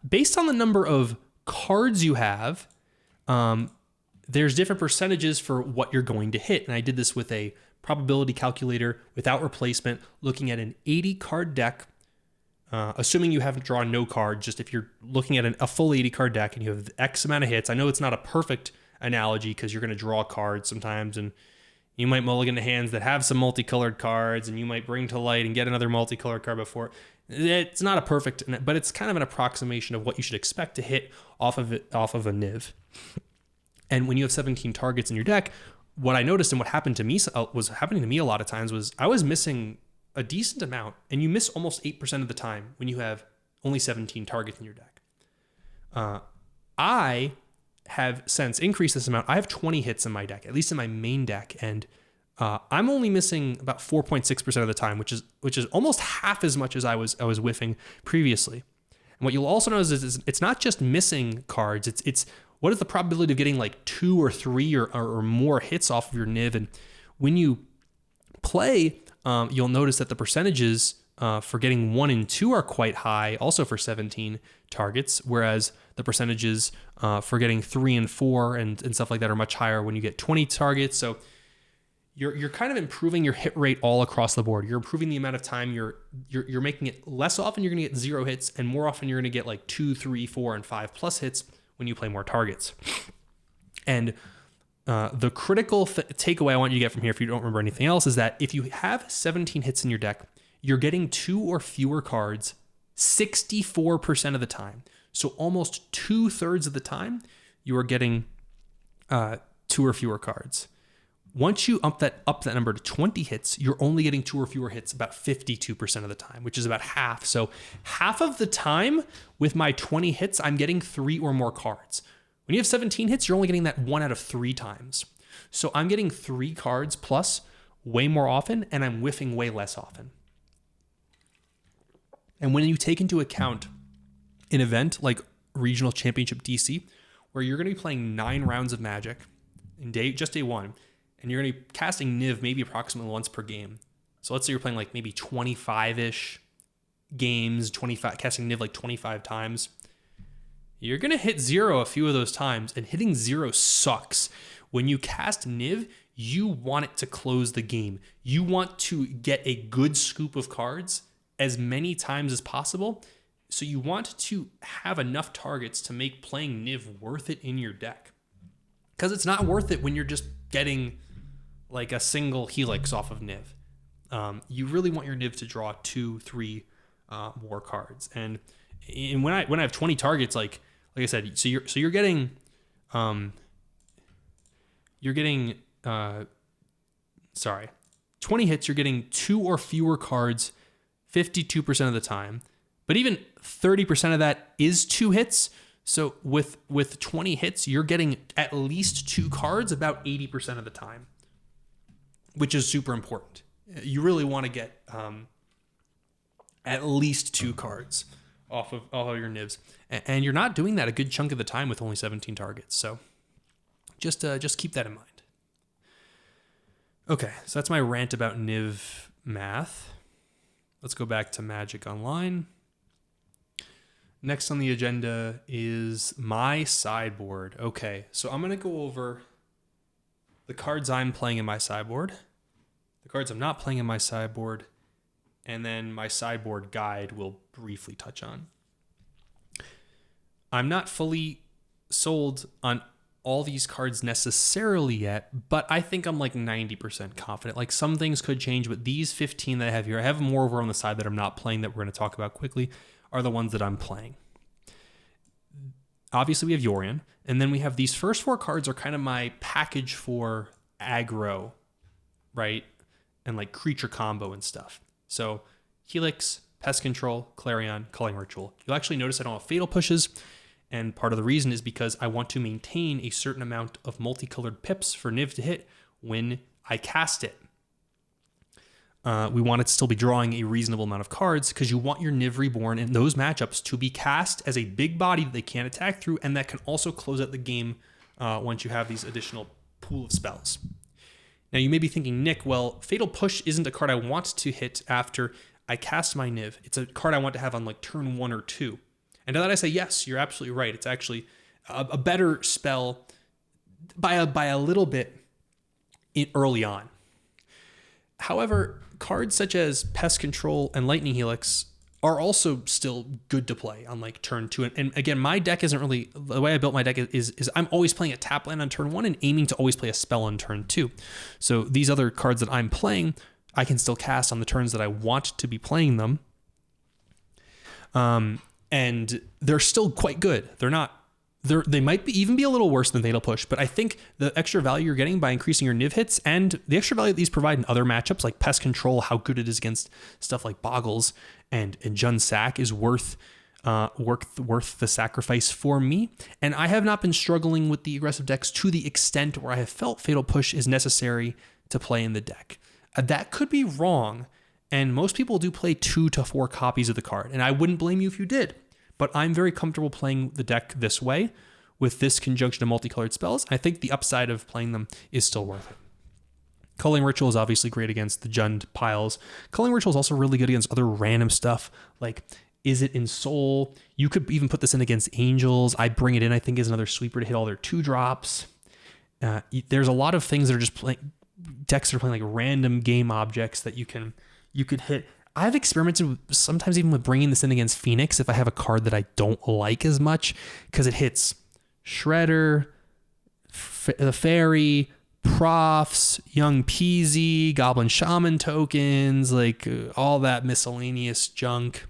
based on the number of cards you have, there's different percentages for what you're going to hit. And I did this with a probability calculator without replacement, looking at an 80 card deck, assuming you haven't drawn no card. Just if you're looking at a full 80 card deck and you have X amount of hits. I know it's not a perfect analogy because you're going to draw cards sometimes, and you might mulligan to hands that have some multicolored cards, and you might bring to light and get another multicolored card before. It's not a perfect, but it's kind of an approximation of what you should expect to hit off of a Niv. And when you have 17 targets in your deck, what I noticed and what happened to me was happening to me a lot of times was I was missing a decent amount, and you miss almost 8% of the time when you have only 17 targets in your deck. I have since increased this amount. I have 20 hits in my deck, at least in my main deck, and I'm only missing about 4.6% of the time, which is almost half as much as I was whiffing previously. And what you'll also notice is it's not just missing cards. It's what is the probability of getting like 2 or 3 or more hits off of your Niv? And when you play, you'll notice that the percentages for getting 1 and 2 are quite high, also for 17 targets, whereas the percentages for getting 3 and 4 and stuff like that are much higher when you get 20 targets. So you're kind of improving your hit rate all across the board. You're improving the amount of time you're making it less often. You're going to get 0 hits, and more often you're going to get like 2, 3, 4, and 5 plus hits when you play more targets. And the critical takeaway I want you to get from here, if you don't remember anything else, is that if you have 17 hits in your deck, you're getting 2 or fewer cards 64% of the time. So almost 2/3 of the time, you are getting 2 or fewer cards. Once you up that number to 20 hits, you're only getting 2 or fewer hits about 52% of the time, which is about half. So half of the time with my 20 hits, I'm getting 3 or more cards. When you have 17 hits, you're only getting that 1 out of 3 times. So I'm getting 3 cards plus way more often, and I'm whiffing way less often. And when you take into account an event like Regional Championship DC, where you're going to be playing 9 rounds of Magic in day 1, and you're going to be casting Niv maybe approximately once per game. So let's say you're playing like maybe 25-ish games, casting Niv like 25 times. You're going to hit 0 a few of those times, and hitting 0 sucks. When you cast Niv, you want it to close the game. You want to get a good scoop of cards as many times as possible. So you want to have enough targets to make playing Niv worth it in your deck. Because it's not worth it when you're just getting like a single Helix off of Niv. You really want your Niv to draw 2, 3 more cards. And when I have 20 targets, like I said, so you're getting 20 hits, you're getting 2 or fewer cards 52% of the time. But even 30% of that is 2 hits. So with 20 hits, you're getting at least 2 cards about 80% of the time, which is super important. You really want to get at least 2 cards off of your Nivs. And you're not doing that a good chunk of the time with only 17 targets. So just keep that in mind. Okay, so that's my rant about Niv math. Let's go back to Magic Online. Next on the agenda is my sideboard. Okay, so I'm going to go over the cards I'm playing in my sideboard, the cards I'm not playing in my sideboard, and then my sideboard guide we'll briefly touch on. I'm not fully sold on all these cards necessarily yet, but I think I'm like 90% confident. Like some things could change, but these 15 that I have here, I have more over on the side that I'm not playing that we're going to talk about quickly, are the ones that I'm playing. Obviously, we have Yorion, and then we have these first 4 cards are kind of my package for aggro, right? And like creature combo and stuff. So Helix, Pest Control, Clarion, Culling Ritual. You'll actually notice I don't have Fatal Pushes, and part of the reason is because I want to maintain a certain amount of multicolored pips for Niv to hit when I cast it. We want it to still be drawing a reasonable amount of cards because you want your Niv Reborn in those matchups to be cast as a big body that they can't attack through, and that can also close out the game once you have these additional pool of spells. Now you may be thinking, Nick, well, Fatal Push isn't a card I want to hit after I cast my Niv. It's a card I want to have on like turn 1 or 2. And to that I say, yes, you're absolutely right. It's actually a better spell by a little bit early on. However, cards such as Pest Control and Lightning Helix are also still good to play on like turn 2. And again, my deck isn't really, the way I built my deck is I'm always playing a tap land on turn 1 and aiming to always play a spell on turn 2. So these other cards that I'm playing, I can still cast on the turns that I want to be playing them. And they're still quite good. They might even be a little worse than Fatal Push, but I think the extra value you're getting by increasing your Niv hits and the extra value that these provide in other matchups like Pest Control, how good it is against stuff like Boggles and Jund Sack is worth the sacrifice for me. And I have not been struggling with the aggressive decks to the extent where I have felt Fatal Push is necessary to play in the deck. That could be wrong. And most people do play 2 to 4 copies of the card. And I wouldn't blame you if you did. But I'm very comfortable playing the deck this way with this conjunction of multicolored spells. I think the upside of playing them is still worth it. Culling Ritual is obviously great against the Jund piles. Culling Ritual is also really good against other random stuff like Is It in Soul? You could even put this in against Angels. I Bring It In, I think, is another sweeper to hit all their 2-drops. There's a lot of things that are just playing, decks that are playing like random game objects that you could hit. I've experimented sometimes even with bringing this in against Phoenix if I have a card that I don't like as much because it hits Shredder, the Fairy, Profs, Young Peasy, Goblin Shaman tokens, like all that miscellaneous junk.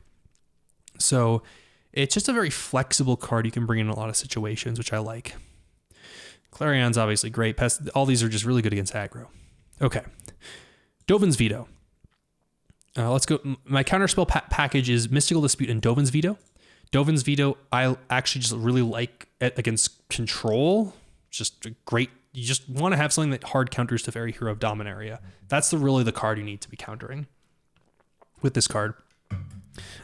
So it's just a very flexible card you can bring in a lot of situations, which I like. Clarion's obviously great. All these are just really good against aggro. Okay. Dovin's Veto. Let's go. My counterspell package is Mystical Dispute and Dovin's Veto. Dovin's Veto, I actually just really like against control. Just great. You just want to have something that hard counters Teferi, Hero of Dominaria. That's really the card you need to be countering with this card.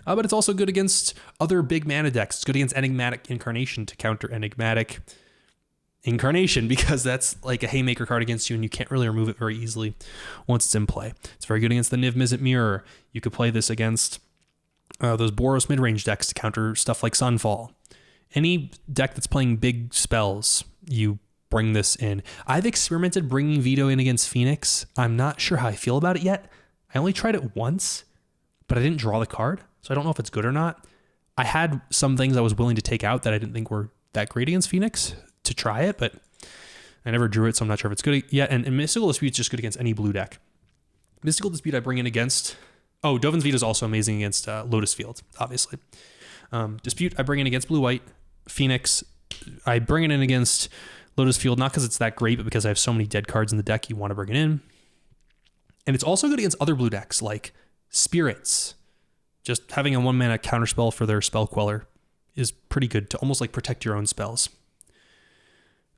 But it's also good against other big mana decks. It's good against Enigmatic Incarnation to counter Enigmatic Incarnation because that's like a haymaker card against you and you can't really remove it very easily once it's in play. It's very good against the Niv Mizzet Mirror. You could play this against those Boros midrange decks to counter stuff like Sunfall. Any deck that's playing big spells, you bring this in. I've experimented bringing Veto in against Phoenix. I'm not sure how I feel about it yet. I only tried it once, but I didn't draw the card, so I don't know if it's good or not. I had some things I was willing to take out that I didn't think were that great against Phoenix to try it, but I never drew it, so I'm not sure if it's good yet. And Mystical Dispute is just good against any blue deck. Mystical Dispute I bring in against... Oh, Dovin's Veto is also amazing against Lotus Field, obviously. Dispute I bring in against blue-white. Phoenix I bring it in against Lotus Field, not because it's that great, but because I have so many dead cards in the deck, you want to bring it in. And it's also good against other blue decks, like Spirits. Just having a 1-mana counterspell for their Spell Queller is pretty good to almost like protect your own spells.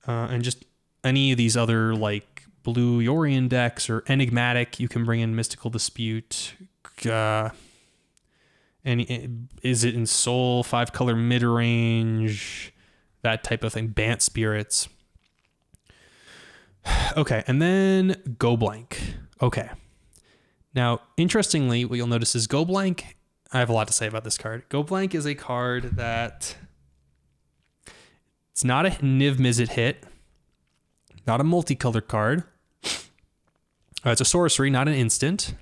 And just any of these other like blue Yorion decks or Enigmatic, you can bring in Mystical Dispute. Is It in Soul, 5-color midrange, that type of thing. Bant Spirits. Okay, and then Go Blank. Okay. Now, interestingly, what you'll notice is Go Blank, I have a lot to say about this card. Go Blank is a card that it's not a Niv Mizzet hit, not a multicolored card. It's a sorcery, not an instant.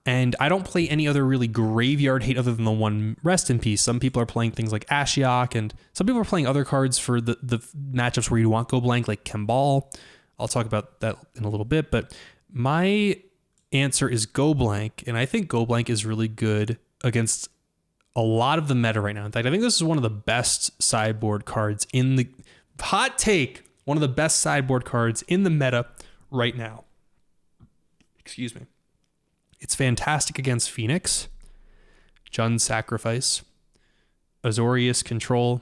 And I don't play any other really graveyard hate other than the one Rest in Peace. Some people are playing things like Ashiok, and some people are playing other cards for the matchups where you want Go Blank, like Kembal. I'll talk about that in a little bit, but my answer is Go Blank, and I think Go Blank is really good against a lot of the meta right now. In fact, I think this is one of the best sideboard cards in the... Hot take! One of the best sideboard cards in the meta right now. Excuse me. It's fantastic against Phoenix, Jund Sacrifice, Azorius Control,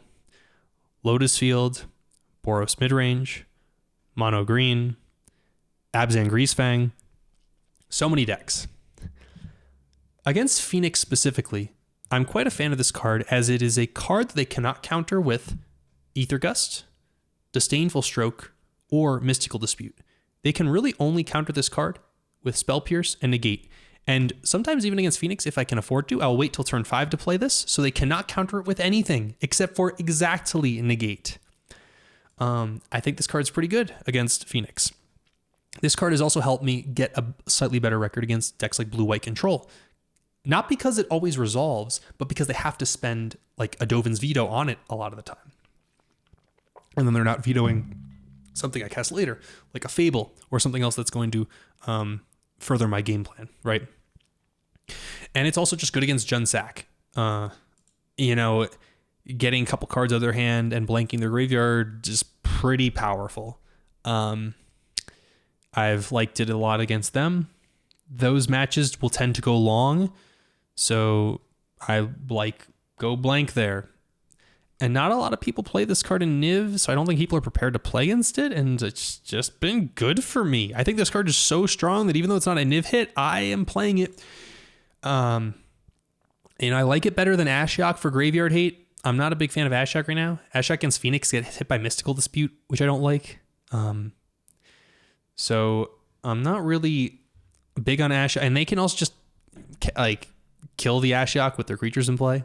Lotus Field, Boros Midrange, Mono Green, Abzan Greasefang. So many decks. Against Phoenix specifically, I'm quite a fan of this card as it is a card that they cannot counter with Aether Gust, Disdainful Stroke, or Mystical Dispute. They can really only counter this card with Spell Pierce and Negate. And sometimes even against Phoenix, if I can afford to, I'll wait till turn 5 to play this, so they cannot counter it with anything except for exactly Negate. I think this card's pretty good against Phoenix. This card has also helped me get a slightly better record against decks like Blue-White Control. Not because it always resolves, but because they have to spend like a Dovin's Veto on it a lot of the time. And then they're not vetoing something I cast later, like a Fable or something else that's going to further my game plan, right? And it's also just good against Jund Sac. Getting a couple cards out of their hand and blanking their graveyard is pretty powerful. I've liked it a lot against them. Those matches will tend to go long, so I like Go Blank there. And not a lot of people play this card in Niv, so I don't think people are prepared to play against it, and it's just been good for me. I think this card is so strong that even though it's not a Niv hit, I am playing it. I like it better than Ashiok for graveyard hate. I'm not a big fan of Ashiok right now. Ashiok against Phoenix gets hit by Mystical Dispute, which I don't like. So I'm not really big on Ashiok, and they can also just kill the Ashiok with their creatures in play.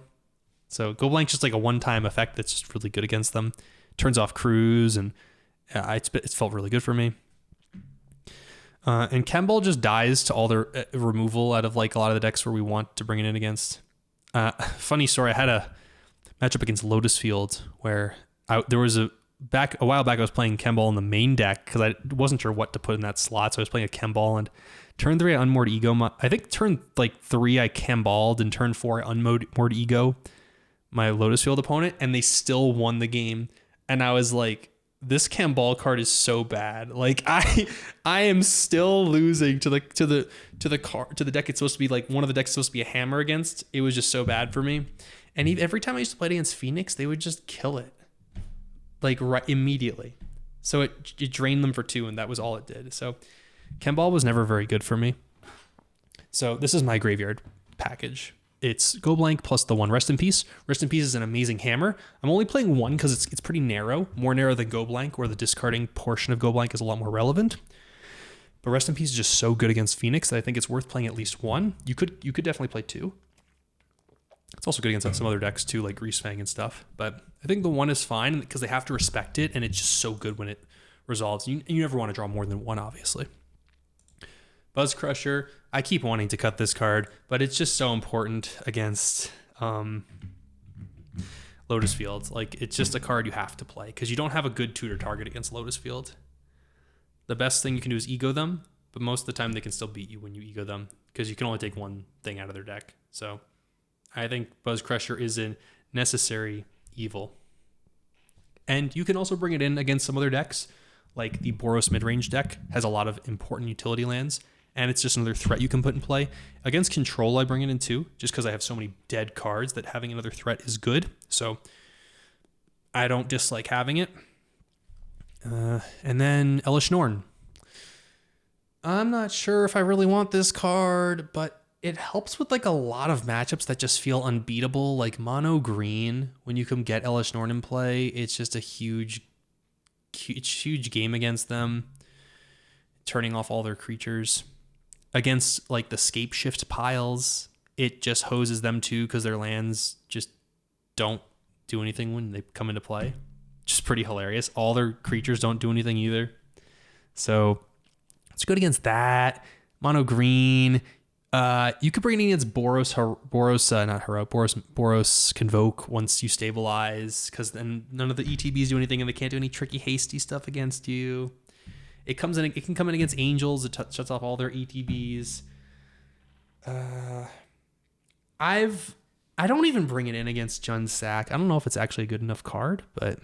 So Go Blank's just like a one-time effect that's just really good against them. Turns off Cruise, and it's felt really good for me. And Kembal just dies to all their removal out of like a lot of the decks where we want to bring it in against. Funny story, I had a matchup against Lotus Field where there was a while back I was playing Kembal in the main deck because I wasn't sure what to put in that slot, so I was playing a Kembal, and turn 3 I Unmoored Ego. I think turn 3 I Kemballed, and turn 4 I Unmoored Ego my Lotus Field opponent, and they still won the game. And I was like, this Kembal card is so bad. Like I am still losing to the deck it's supposed to be like one of the decks supposed to be a hammer against. It was just so bad for me. And every time I used to play it against Phoenix, they would just kill it like right immediately. So it drained them for 2, and that was all it did. So Kembal was never very good for me. So this is my graveyard package. It's Go Blank plus the 1 Rest in Peace. Rest in Peace is an amazing hammer. I'm only playing 1 because it's pretty narrow, more narrow than Go Blank, where the discarding portion of Go Blank is a lot more relevant. But Rest in Peace is just so good against Phoenix that I think it's worth playing at least 1. You could definitely play 2. It's also good against some other decks too, like Greasefang and stuff. But I think the 1 is fine because they have to respect it, and it's just so good when it resolves. You never want to draw more than 1, obviously. Buzz Crusher, I keep wanting to cut this card, but it's just so important against Lotus Field. Like, it's just a card you have to play because you don't have a good tutor target against Lotus Field. The best thing you can do is ego them, but most of the time they can still beat you when you ego them because you can only take one thing out of their deck. So I think Buzz Crusher is a necessary evil. And you can also bring it in against some other decks, like the Boros Midrange deck has a lot of important utility lands, and it's just another threat you can put in play. Against Control, I bring it in too, just because I have so many dead cards that having another threat is good. So I don't dislike having it. And then Elish Norn. I'm not sure if I really want this card, but it helps with like a lot of matchups that just feel unbeatable, like mono green. When you can get Elish Norn in play, it's just a huge game against them, turning off all their creatures. Against like the Scape Shift piles, it just hoses them too because their lands just don't do anything when they come into play. Just pretty hilarious. All their creatures don't do anything either. So it's good against that. Mono green. You could bring it in against Boros Convoke once you stabilize, because then none of the ETBs do anything and they can't do any tricky hasty stuff against you. It can come in against Angels. It shuts off all their ETBs. I don't even bring it in against Jund Sack. I don't know if it's actually a good enough card, but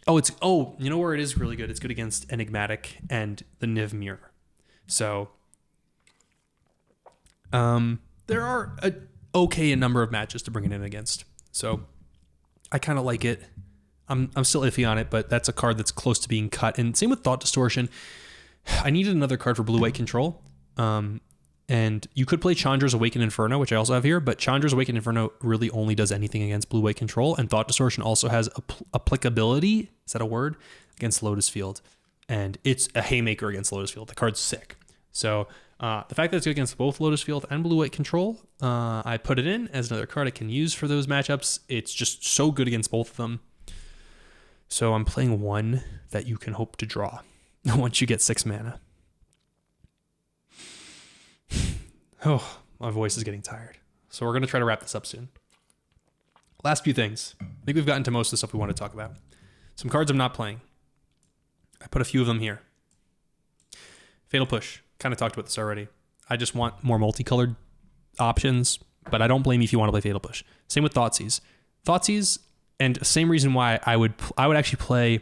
you know where it is really good? It's good against Enigmatic and the Niv Mirror. So there are a number of matches to bring it in against. So I kind of like it. I'm still iffy on it, but that's a card that's close to being cut. And same with Thought Distortion. I needed another card for blue-white control. And you could play Chandra's Awakened Inferno, which I also have here, but Chandra's Awakened Inferno really only does anything against blue-white control, and Thought Distortion also has applicability, is that a word, against Lotus Field. And it's a haymaker against Lotus Field. The card's sick. So the fact that it's good against both Lotus Field and blue-white control, I put it in as another card I can use for those matchups. It's just so good against both of them. So I'm playing one that you can hope to draw once you get 6 mana. Oh, my voice is getting tired. So we're going to try to wrap this up soon. Last few things. I think we've gotten to most of the stuff we want to talk about. Some cards I'm not playing. I put a few of them here. Fatal Push. Kind of talked about this already. I just want more multicolored options, but I don't blame you if you want to play Fatal Push. Same with Thoughtseize. Thoughtseize, and same reason why I would actually play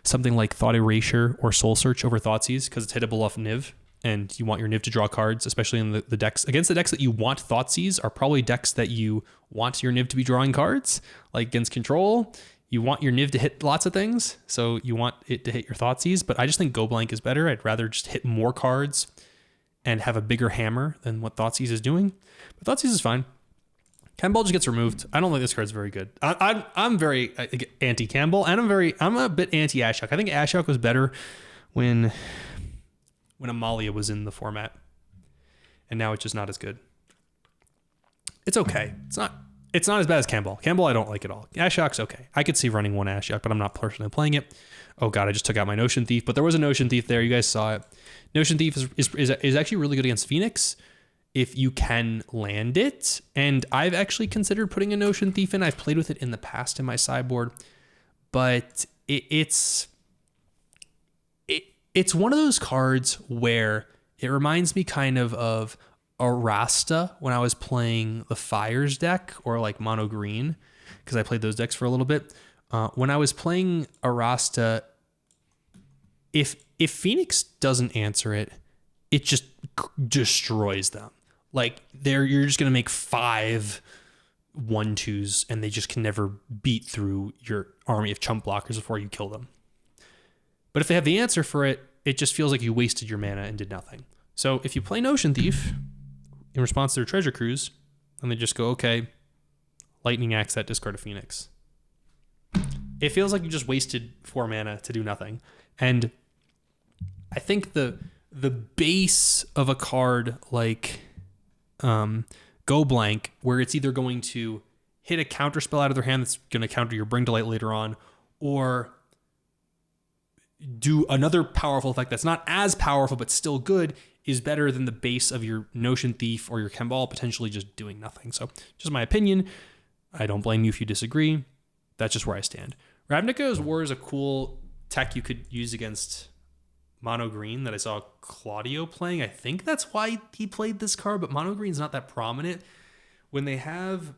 something like Thought Erasure or Soul Search over Thoughtseize, because it's hittable off Niv, and you want your Niv to draw cards, especially in the decks. Against the decks that you want Thoughtseize are probably decks that you want your Niv to be drawing cards, like against Control. You want your Niv to hit lots of things, so you want it to hit your Thoughtseize, but I just think Go Blank is better. I'd rather just hit more cards and have a bigger hammer than what Thoughtseize is doing. But Thoughtseize is fine. Campbell just gets removed. I don't think this card's very good. I'm very anti-Campbell, and I'm a bit anti-Ashok. I think Ashok was better when Amalia was in the format, and now it's just not as good. It's okay. It's not as bad as Campbell. Campbell I don't like at all. Ashok's okay. I could see running one Ashok, but I'm not personally playing it. Oh god, I just took out my Notion Thief, but there was a Notion Thief there. You guys saw it. Notion Thief is actually really good against Phoenix if you can land it, and I've actually considered putting a Notion Thief in. I've played with it in the past in my sideboard, but it's one of those cards where it reminds me kind of Arasta when I was playing the Fires deck, or like Mono Green, because I played those decks for a little bit. When I was playing Arasta, if Phoenix doesn't answer it, it just destroys them. Like you're just gonna make 5 1/2s, and they just can never beat through your army of chump blockers before you kill them. But if they have the answer for it, it just feels like you wasted your mana and did nothing. So if you play Notion Thief in response to their Treasure Cruise, and they just go, okay, Lightning Axe that, discard a Phoenix, it feels like you just wasted 4 mana to do nothing. And I think the base of a card like Go Blank, where it's either going to hit a counter spell out of their hand that's going to counter your Bring to Light later on, or do another powerful effect that's not as powerful but still good, is better than the base of your Notion Thief or your Kembal potentially just doing nothing. So just my opinion. I don't blame you if you disagree. That's just where I stand. Ravnica's War is a cool tech you could use against Mono Green that I saw Claudio playing. I think that's why he played this card, but Mono Green's not that prominent. When they have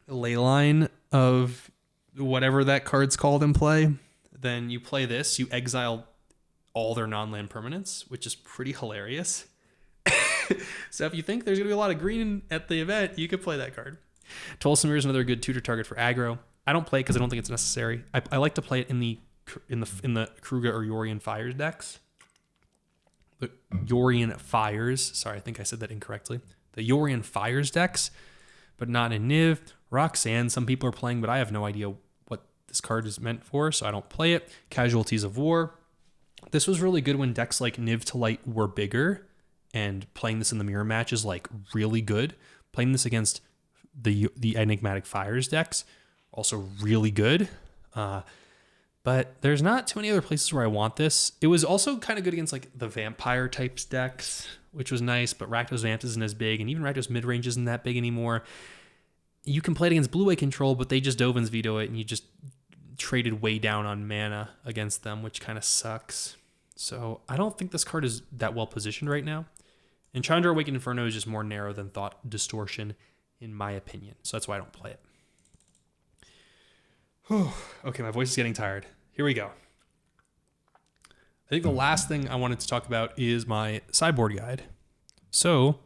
a Leyline of whatever that card's called in play, then you play this, you exile all their non-land permanents, which is pretty hilarious. So if you think there's going to be a lot of green at the event, you could play that card. Tolsimir is another good tutor target for aggro. I don't play it because I don't think it's necessary. I like to play it in the Kruga or Yorion Fires decks. The Yorion Fires, sorry, I think I said that incorrectly. The Yorion Fires decks, but not in Niv. Roxanne, some people are playing, but I have no idea what this card is meant for, so I don't play it. Casualties of War. This was really good when decks like Niv to Light were bigger, and playing this in the mirror match is like really good. Playing this against the Enigmatic Fires decks, also really good. But there's not too many other places where I want this. It was also kind of good against like the vampire types decks, which was nice, but Rakdos Vamp isn't as big, and even Rakdos Midrange isn't that big anymore. You can play it against blue-white control, but they just Dovins veto it, and you just traded way down on mana against them, which kind of sucks. So I don't think this card is that well positioned right now. And Chandra Awakened Inferno is just more narrow than Thought Distortion, in my opinion. So that's why I don't play it. Okay, my voice is getting tired. Here we go. I think the last thing I wanted to talk about is my sideboard guide. So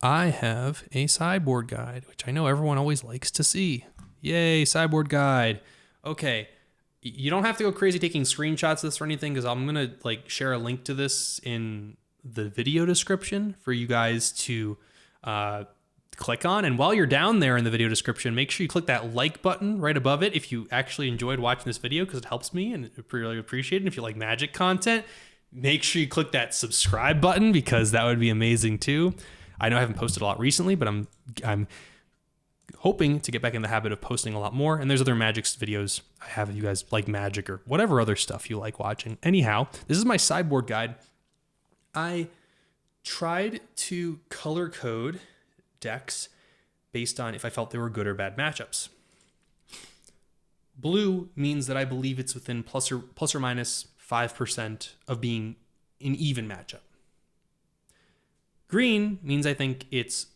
I have a sideboard guide, which I know everyone always likes to see. Yay, sideboard guide. Okay, you don't have to go crazy taking screenshots of this or anything, because I'm gonna like share a link to this in the video description for you guys to click on. And while you're down there in the video description, make sure you click that like button right above it if you actually enjoyed watching this video, because it helps me and I really appreciate it. If you like Magic content, make sure you click that subscribe button, because that would be amazing too. I know I haven't posted a lot recently, but I'm hoping to get back in the habit of posting a lot more. And there's other Magic videos I have if you guys like Magic or whatever other stuff you like watching. Anyhow, this is my sideboard guide. I tried to color code decks based on if I felt they were good or bad matchups. Blue means that I believe it's within plus or minus 5% of being an even matchup. Green means I think it's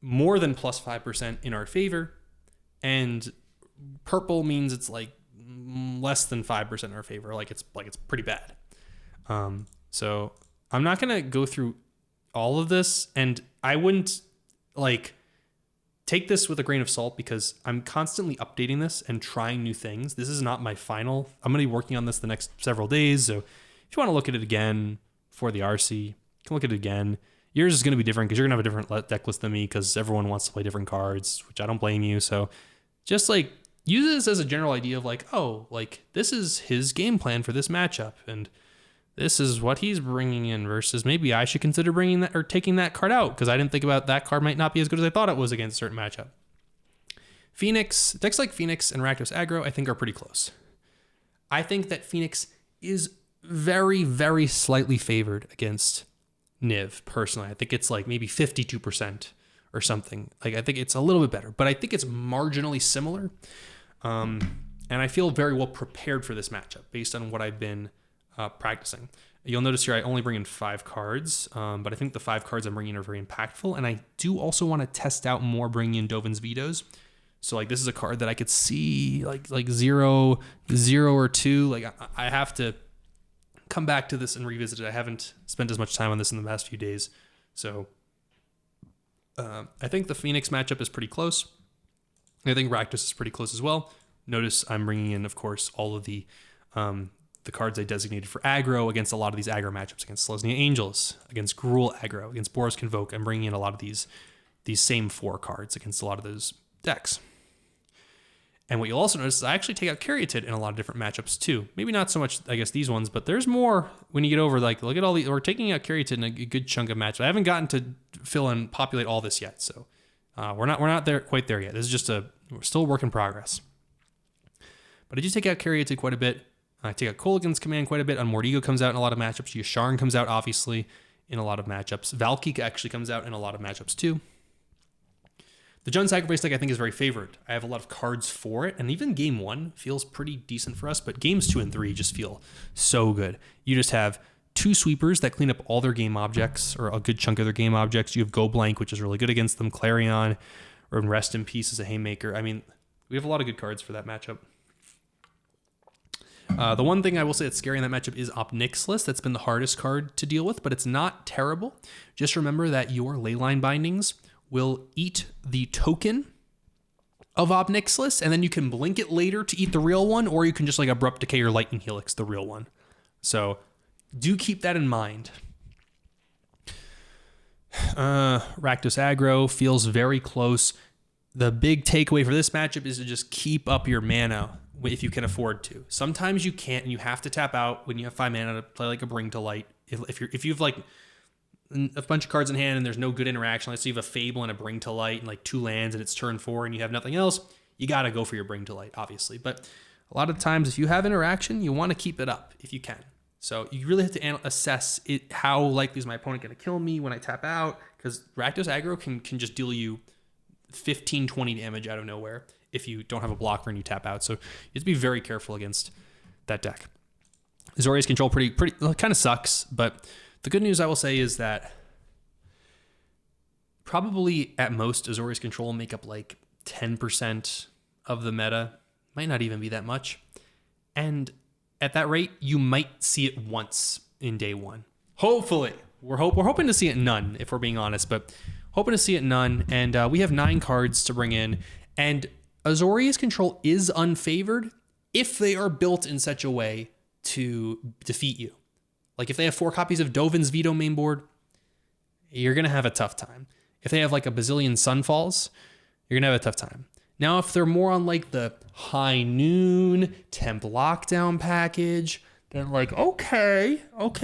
more than plus 5% in our favor, and purple means it's like less than 5% in our favor, like it's pretty bad. So I'm not gonna go through all of this, and I wouldn't like take this with a grain of salt, because I'm constantly updating this and trying new things. This is not my final. I'm gonna be working on this the next several days, so if you want to look at it again for the RC, you can look at it again. Yours is going to be different because you're going to have a different deck list than me, because everyone wants to play different cards, which I don't blame you. So just like use this as a general idea of like, oh, like this is his game plan for this matchup, and this is what he's bringing in, versus maybe I should consider bringing that or taking that card out because I didn't think about that card might not be as good as I thought it was against a certain matchup. Phoenix, decks like Phoenix and Rakdos Aggro I think are pretty close. I think that Phoenix is very, very slightly favored against Niv, personally. I think it's like maybe 52% or something. Like I think it's a little bit better, but I think it's marginally similar. And I feel very well prepared for this matchup based on what I've been practicing. You'll notice here I only bring in 5 cards, but I think the 5 cards I'm bringing in are very impactful. And I do also want to test out more bringing in Dovin's Vetoes. So like this is a card that I could see like 0, 0 or 2. Like I have to come back to this and revisit it. I haven't spent as much time on this in the past few days. So I think the Phoenix matchup is pretty close. I think Rakdos is pretty close as well. Notice I'm bringing in, of course, all of the cards I designated for aggro against a lot of these aggro matchups, against Selesnya Angels, against Gruul aggro, against Boros Convoke. I'm bringing in a lot of these same 4 cards against a lot of those decks. And what you'll also notice is I actually take out Caryatid in a lot of different matchups too. Maybe not so much, I guess, these ones, but there's more when you get over, like, look at all the, we're taking out Caryatid in a good chunk of matchups. I haven't gotten to fill and populate all this yet, so we're not there quite there yet. This is just we're still a work in progress. But I do take out Caryatid quite a bit. I take out Kolaghan's Command quite a bit. Mordigo comes out in a lot of matchups. Yasharn comes out, obviously, in a lot of matchups. Valkyrie actually comes out in a lot of matchups too. The Jund Sacrifice deck I think is very favored. I have a lot of cards for it, and even game 1 feels pretty decent for us, but games 2 and 3 just feel so good. You just have 2 sweepers that clean up all their game objects, or a good chunk of their game objects. You have Go Blank, which is really good against them. Clarion, or Rest in Peace as a Haymaker. I mean, we have a lot of good cards for that matchup. The one thing I will say that's scary in that matchup is Obnixilis. That's been the hardest card to deal with, but it's not terrible. Just remember that your Leyline Bindings will eat the token of Obnixilis, and then you can blink it later to eat the real one, or you can just like Abrupt Decay or Lightning Helix the real one. So do keep that in mind. Rakdos Aggro feels very close. The big takeaway for this matchup is to just keep up your mana if you can afford to. Sometimes you can't, and you have to tap out when you have 5 mana to play like a Bring to Light. If you've like a bunch of cards in hand and there's no good interaction, let's say you have a Fable and a Bring to Light and like 2 lands and it's turn 4 and you have nothing else, you got to go for your Bring to Light, obviously. But a lot of times if you have interaction, you want to keep it up if you can. So you really have to assess it. How likely is my opponent going to kill me when I tap out? Because Rakdos aggro can just deal you 15, 20 damage out of nowhere if you don't have a blocker and you tap out. So you have to be very careful against that deck. Azorius control pretty kind of sucks, but the good news I will say is that probably at most Azorius control will make up like 10% of the meta. Might not even be that much. And at that rate, you might see it once in day one. Hopefully. We're hoping to see it none, if we're being honest, but hoping to see it none. And we have 9 cards to bring in. And Azorius control is unfavored if they are built in such a way to defeat you. Like if they have 4 copies of Dovin's Veto main board, you're going to have a tough time. If they have like a bazillion Sunfalls, you're going to have a tough time. Now, if they're more on like the High Noon, Temp Lockdown package, then like, okay,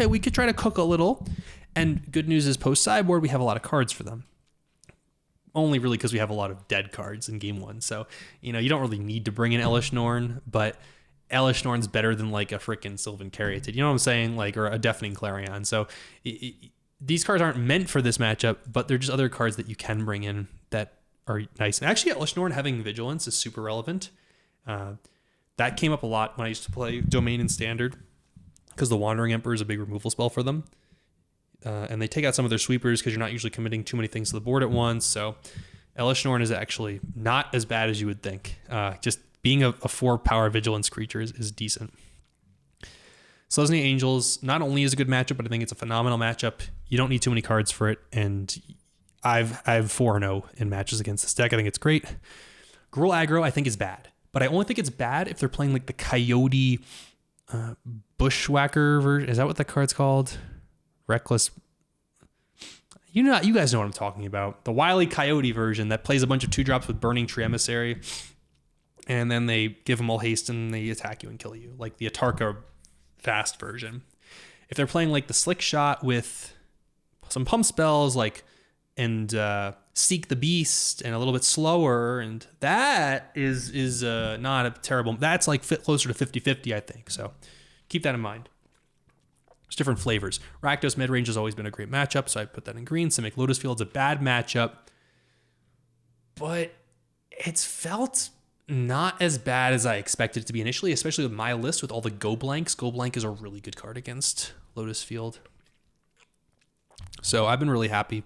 we could try to cook a little. And good news is post-sideboard, we have a lot of cards for them. Only really because we have a lot of dead cards in game 1. So, you don't really need to bring in Elish Norn, but Elish Norn's better than like a freaking Sylvan Caryatid. You know what I'm saying? Like, or a Deafening Clarion. So these cards aren't meant for this matchup, but they're just other cards that you can bring in that are nice. And actually, Elish Norn having Vigilance is super relevant. That came up a lot when I used to play Domain in Standard because the Wandering Emperor is a big removal spell for them. And they take out some of their sweepers because you're not usually committing too many things to the board at once. So Elish Norn is actually not as bad as you would think. Just being a 4-power Vigilance creature is decent. Selesnya Angels not only is a good matchup, but I think it's a phenomenal matchup. You don't need too many cards for it, and I've 4-0 in matches against this deck. I think it's great. Gruul aggro I think is bad, but I only think it's bad if they're playing like the Coyote Bushwhacker version. Is that what the card's called? Reckless. You guys know what I'm talking about. The Wily Coyote version that plays a bunch of 2-drops with Burning Tree Emissary, and then they give them all haste and they attack you and kill you, like the Atarka fast version. If they're playing like the Slick Shot with some pump spells and Seek the Beast and a little bit slower, and that is not a terrible. That's like fit closer to 50-50, I think. So keep that in mind. There's different flavors. Rakdos mid-range has always been a great matchup, so I put that in green. Simic Lotus Field's a bad matchup, but it's felt not as bad as I expected it to be initially, especially with my list with all the Go Blanks. Go Blank is a really good card against Lotus Field. So I've been really happy.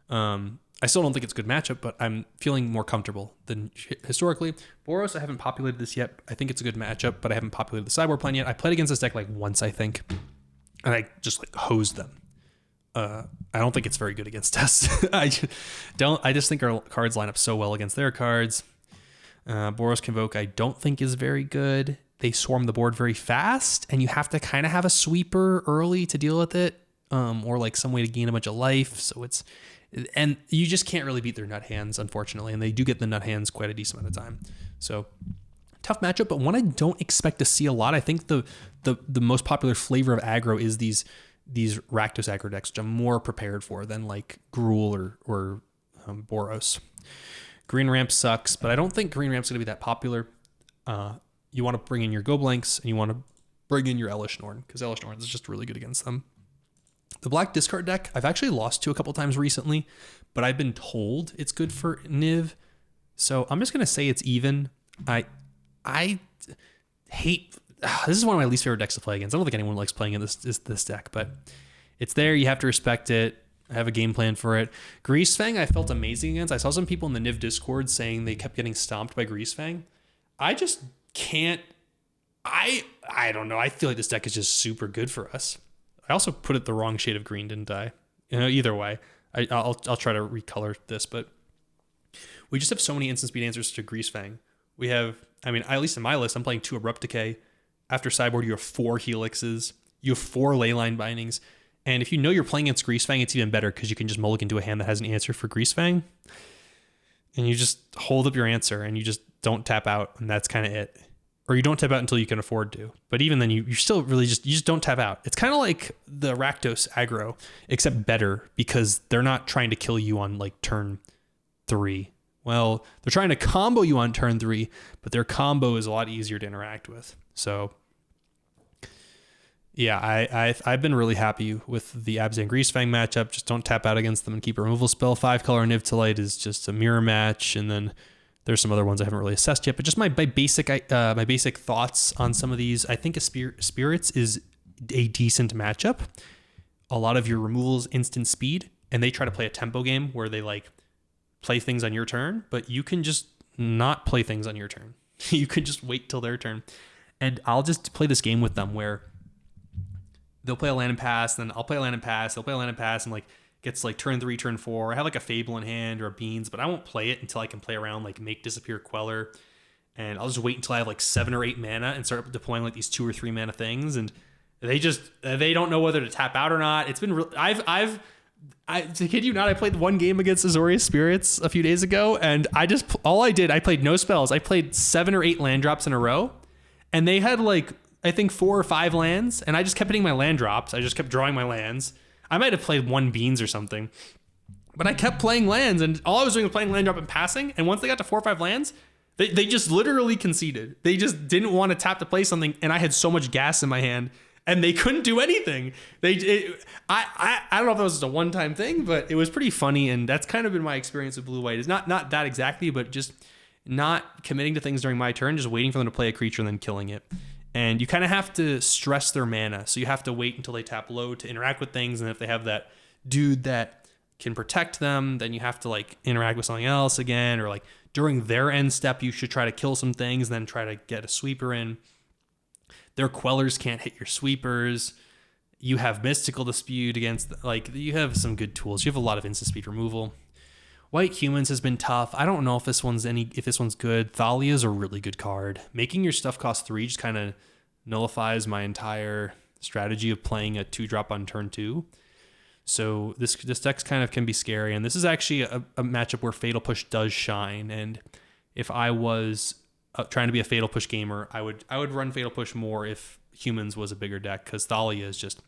I still don't think it's a good matchup, but I'm feeling more comfortable than historically. Boros, I haven't populated this yet. I think it's a good matchup, but I haven't populated the sideboard plan yet. I played against this deck like once, I think, and I just like hosed them. I don't think it's very good against us. I just think our cards line up so well against their cards. Boros Convoke I don't think is very good. They swarm the board very fast, and you have to kind of have a sweeper early to deal with it, or like some way to gain a bunch of life. So and you just can't really beat their nut hands, unfortunately, and they do get the nut hands quite a decent amount of time. So tough matchup, but one I don't expect to see a lot. I think the most popular flavor of aggro is these Rakdos aggro decks, which I'm more prepared for than like Gruul or Boros. Green Ramp sucks, but I don't think Green Ramp's going to be that popular. You want to bring in your Go Blanks, and you want to bring in your Elish Norn, because Elish Norn is just really good against them. The black discard deck, I've actually lost to a couple times recently, but I've been told it's good for Niv. So I'm just going to say it's even. I hate... This is one of my least favorite decks to play against. I don't think anyone likes playing in this deck, but it's there. You have to respect it. I have a game plan for it. Greasefang, I felt amazing against. I saw some people in the Niv Discord saying they kept getting stomped by Greasefang. I just can't... I don't know. I feel like this deck is just super good for us. I also put it the wrong shade of green, didn't I? Either way, I'll try to recolor this, but we just have so many instant speed answers to Greasefang. We have, at least in my list, I'm playing 2 Abrupt Decay. After sideboard, you have 4 Helixes. You have 4 Leyline Bindings. And if you know you're playing against Greasefang, it's even better because you can just mulligan to a hand that has an answer for Greasefang. And you just hold up your answer and you just don't tap out, and that's kind of it. Or you don't tap out until you can afford to. But even then, you still really you just don't tap out. It's kind of like the Rakdos aggro, except better because they're not trying to kill you on like turn 3 Well, they're trying to combo you on turn 3, but their combo is a lot easier to interact with. So yeah, I've been really happy with the Abzan Greasefang matchup. Just don't tap out against them and keep a removal spell. 5-color Niv-to-Light is just a mirror match, and then there's some other ones I haven't really assessed yet. But just my basic thoughts on some of these. I think a Spirits is a decent matchup. A lot of your removals instant speed, and they try to play a tempo game where they like play things on your turn, but you can just not play things on your turn. You can just wait till their turn, and I'll just play this game with them where they'll play a land and pass, then I'll play a land and pass, they'll play a land and pass, and like gets like turn 3, turn 4. I have like a Fable in hand or a Beans, but I won't play it until I can play around like Make Disappear Queller, and I'll just wait until I have like 7 or 8 mana and start deploying like these 2 or 3 mana things, and they don't know whether to tap out or not. It's been to kid you not, I played one game against Azorius Spirits a few days ago, and I played no spells. I played 7 or 8 land drops in a row, and they had like I think 4 or 5 lands, and I just kept hitting my land drops. I just kept drawing my lands. I might have played 1 Beans or something, but I kept playing lands, and all I was doing was playing land drop and passing. And once they got to 4 or 5 lands, they just literally conceded. They just didn't want to tap to play something, and I had so much gas in my hand, and they couldn't do anything. I don't know if that was just a one-time thing, but it was pretty funny, and that's kind of been my experience with blue-white. It's not that exactly, but just not committing to things during my turn, just waiting for them to play a creature and then killing it. And you kind of have to stress their mana. So you have to wait until they tap low to interact with things. And if they have that dude that can protect them, then you have to like interact with something else again. Or like during their end step, you should try to kill some things and then try to get a sweeper in. Their Quellers can't hit your sweepers. You have Mystical Dispute against, like, you have some good tools. You have a lot of instant speed removal. White Humans has been tough. I don't know if this one's good. Thalia is a really good card. Making your stuff cost 3 just kind of nullifies my entire strategy of playing a 2-drop on turn 2. So this deck kind of can be scary. And this is actually a matchup where Fatal Push does shine. And if I was trying to be a Fatal Push gamer, I would run Fatal Push more if Humans was a bigger deck, because Thalia is just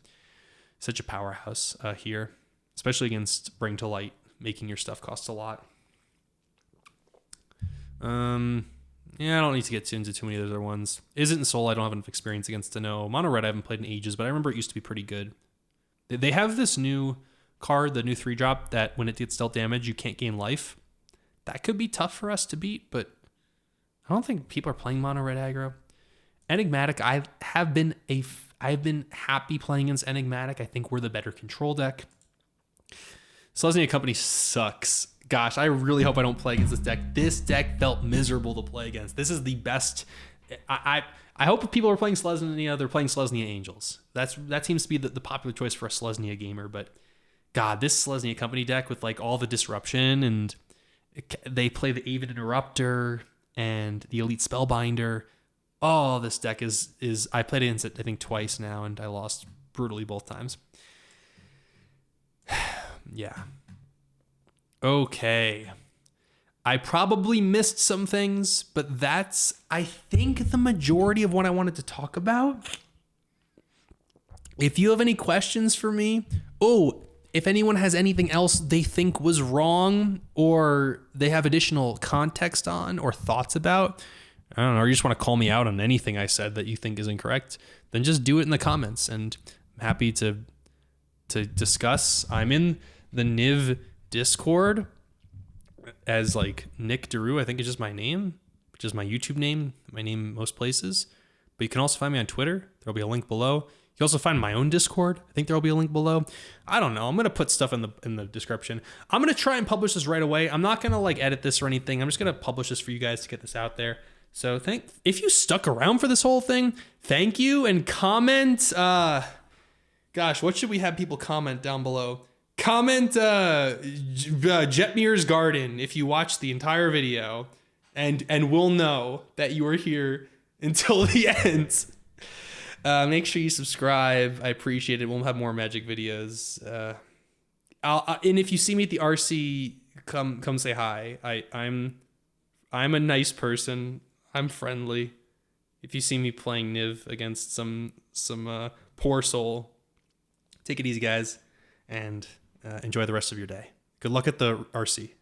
such a powerhouse here, especially against Bring to Light. Making your stuff cost a lot. Yeah, I don't need to get into too many other ones. Izzet and Soul, I don't have enough experience against to know. Mono Red I haven't played in ages, but I remember it used to be pretty good. They have this new card, the new 3-drop, that when it gets dealt damage, you can't gain life. That could be tough for us to beat, but I don't think people are playing Mono Red aggro. Enigmatic, I've been happy playing against Enigmatic. I think we're the better control deck. Selesnya Company sucks. Gosh, I really hope I don't play against this deck. This deck felt miserable to play against. This is the best. I hope if people are playing Selesnya, they're playing Selesnya Angels. That seems to be the popular choice for a Selesnya gamer. But God, this Selesnya Company deck with like all the disruption, and they play the Avid Interrupter and the Elite Spellbinder. Oh, this deck is I played against it I think twice now, and I lost brutally both times. Yeah. Okay. I probably missed some things, but that's, I think, the majority of what I wanted to talk about. If you have any questions for me, if anyone has anything else they think was wrong, or they have additional context on or thoughts about, I don't know, or you just want to call me out on anything I said that you think is incorrect, then just do it in the comments, and I'm happy to discuss. I'm in the Niv Discord as like Nick Daru, I think is just my name, which is my YouTube name, my name most places. But you can also find me on Twitter. There'll be a link below. You can also find my own Discord. I think there'll be a link below. I don't know. I'm gonna put stuff in the description. I'm gonna try and publish this right away. I'm not gonna like edit this or anything. I'm just gonna publish this for you guys to get this out there. So if you stuck around for this whole thing, thank you, and comment. Gosh, what should we have people comment down below? Comment Jetmir's Garden if you watch the entire video, and we'll know that you were here until the end. Make sure you subscribe. I appreciate it. We'll have more Magic videos. And if you see me at the RC, come say hi. I'm a nice person. I'm friendly. If you see me playing Niv against some poor soul, take it easy, guys, and enjoy the rest of your day. Good luck at the RC.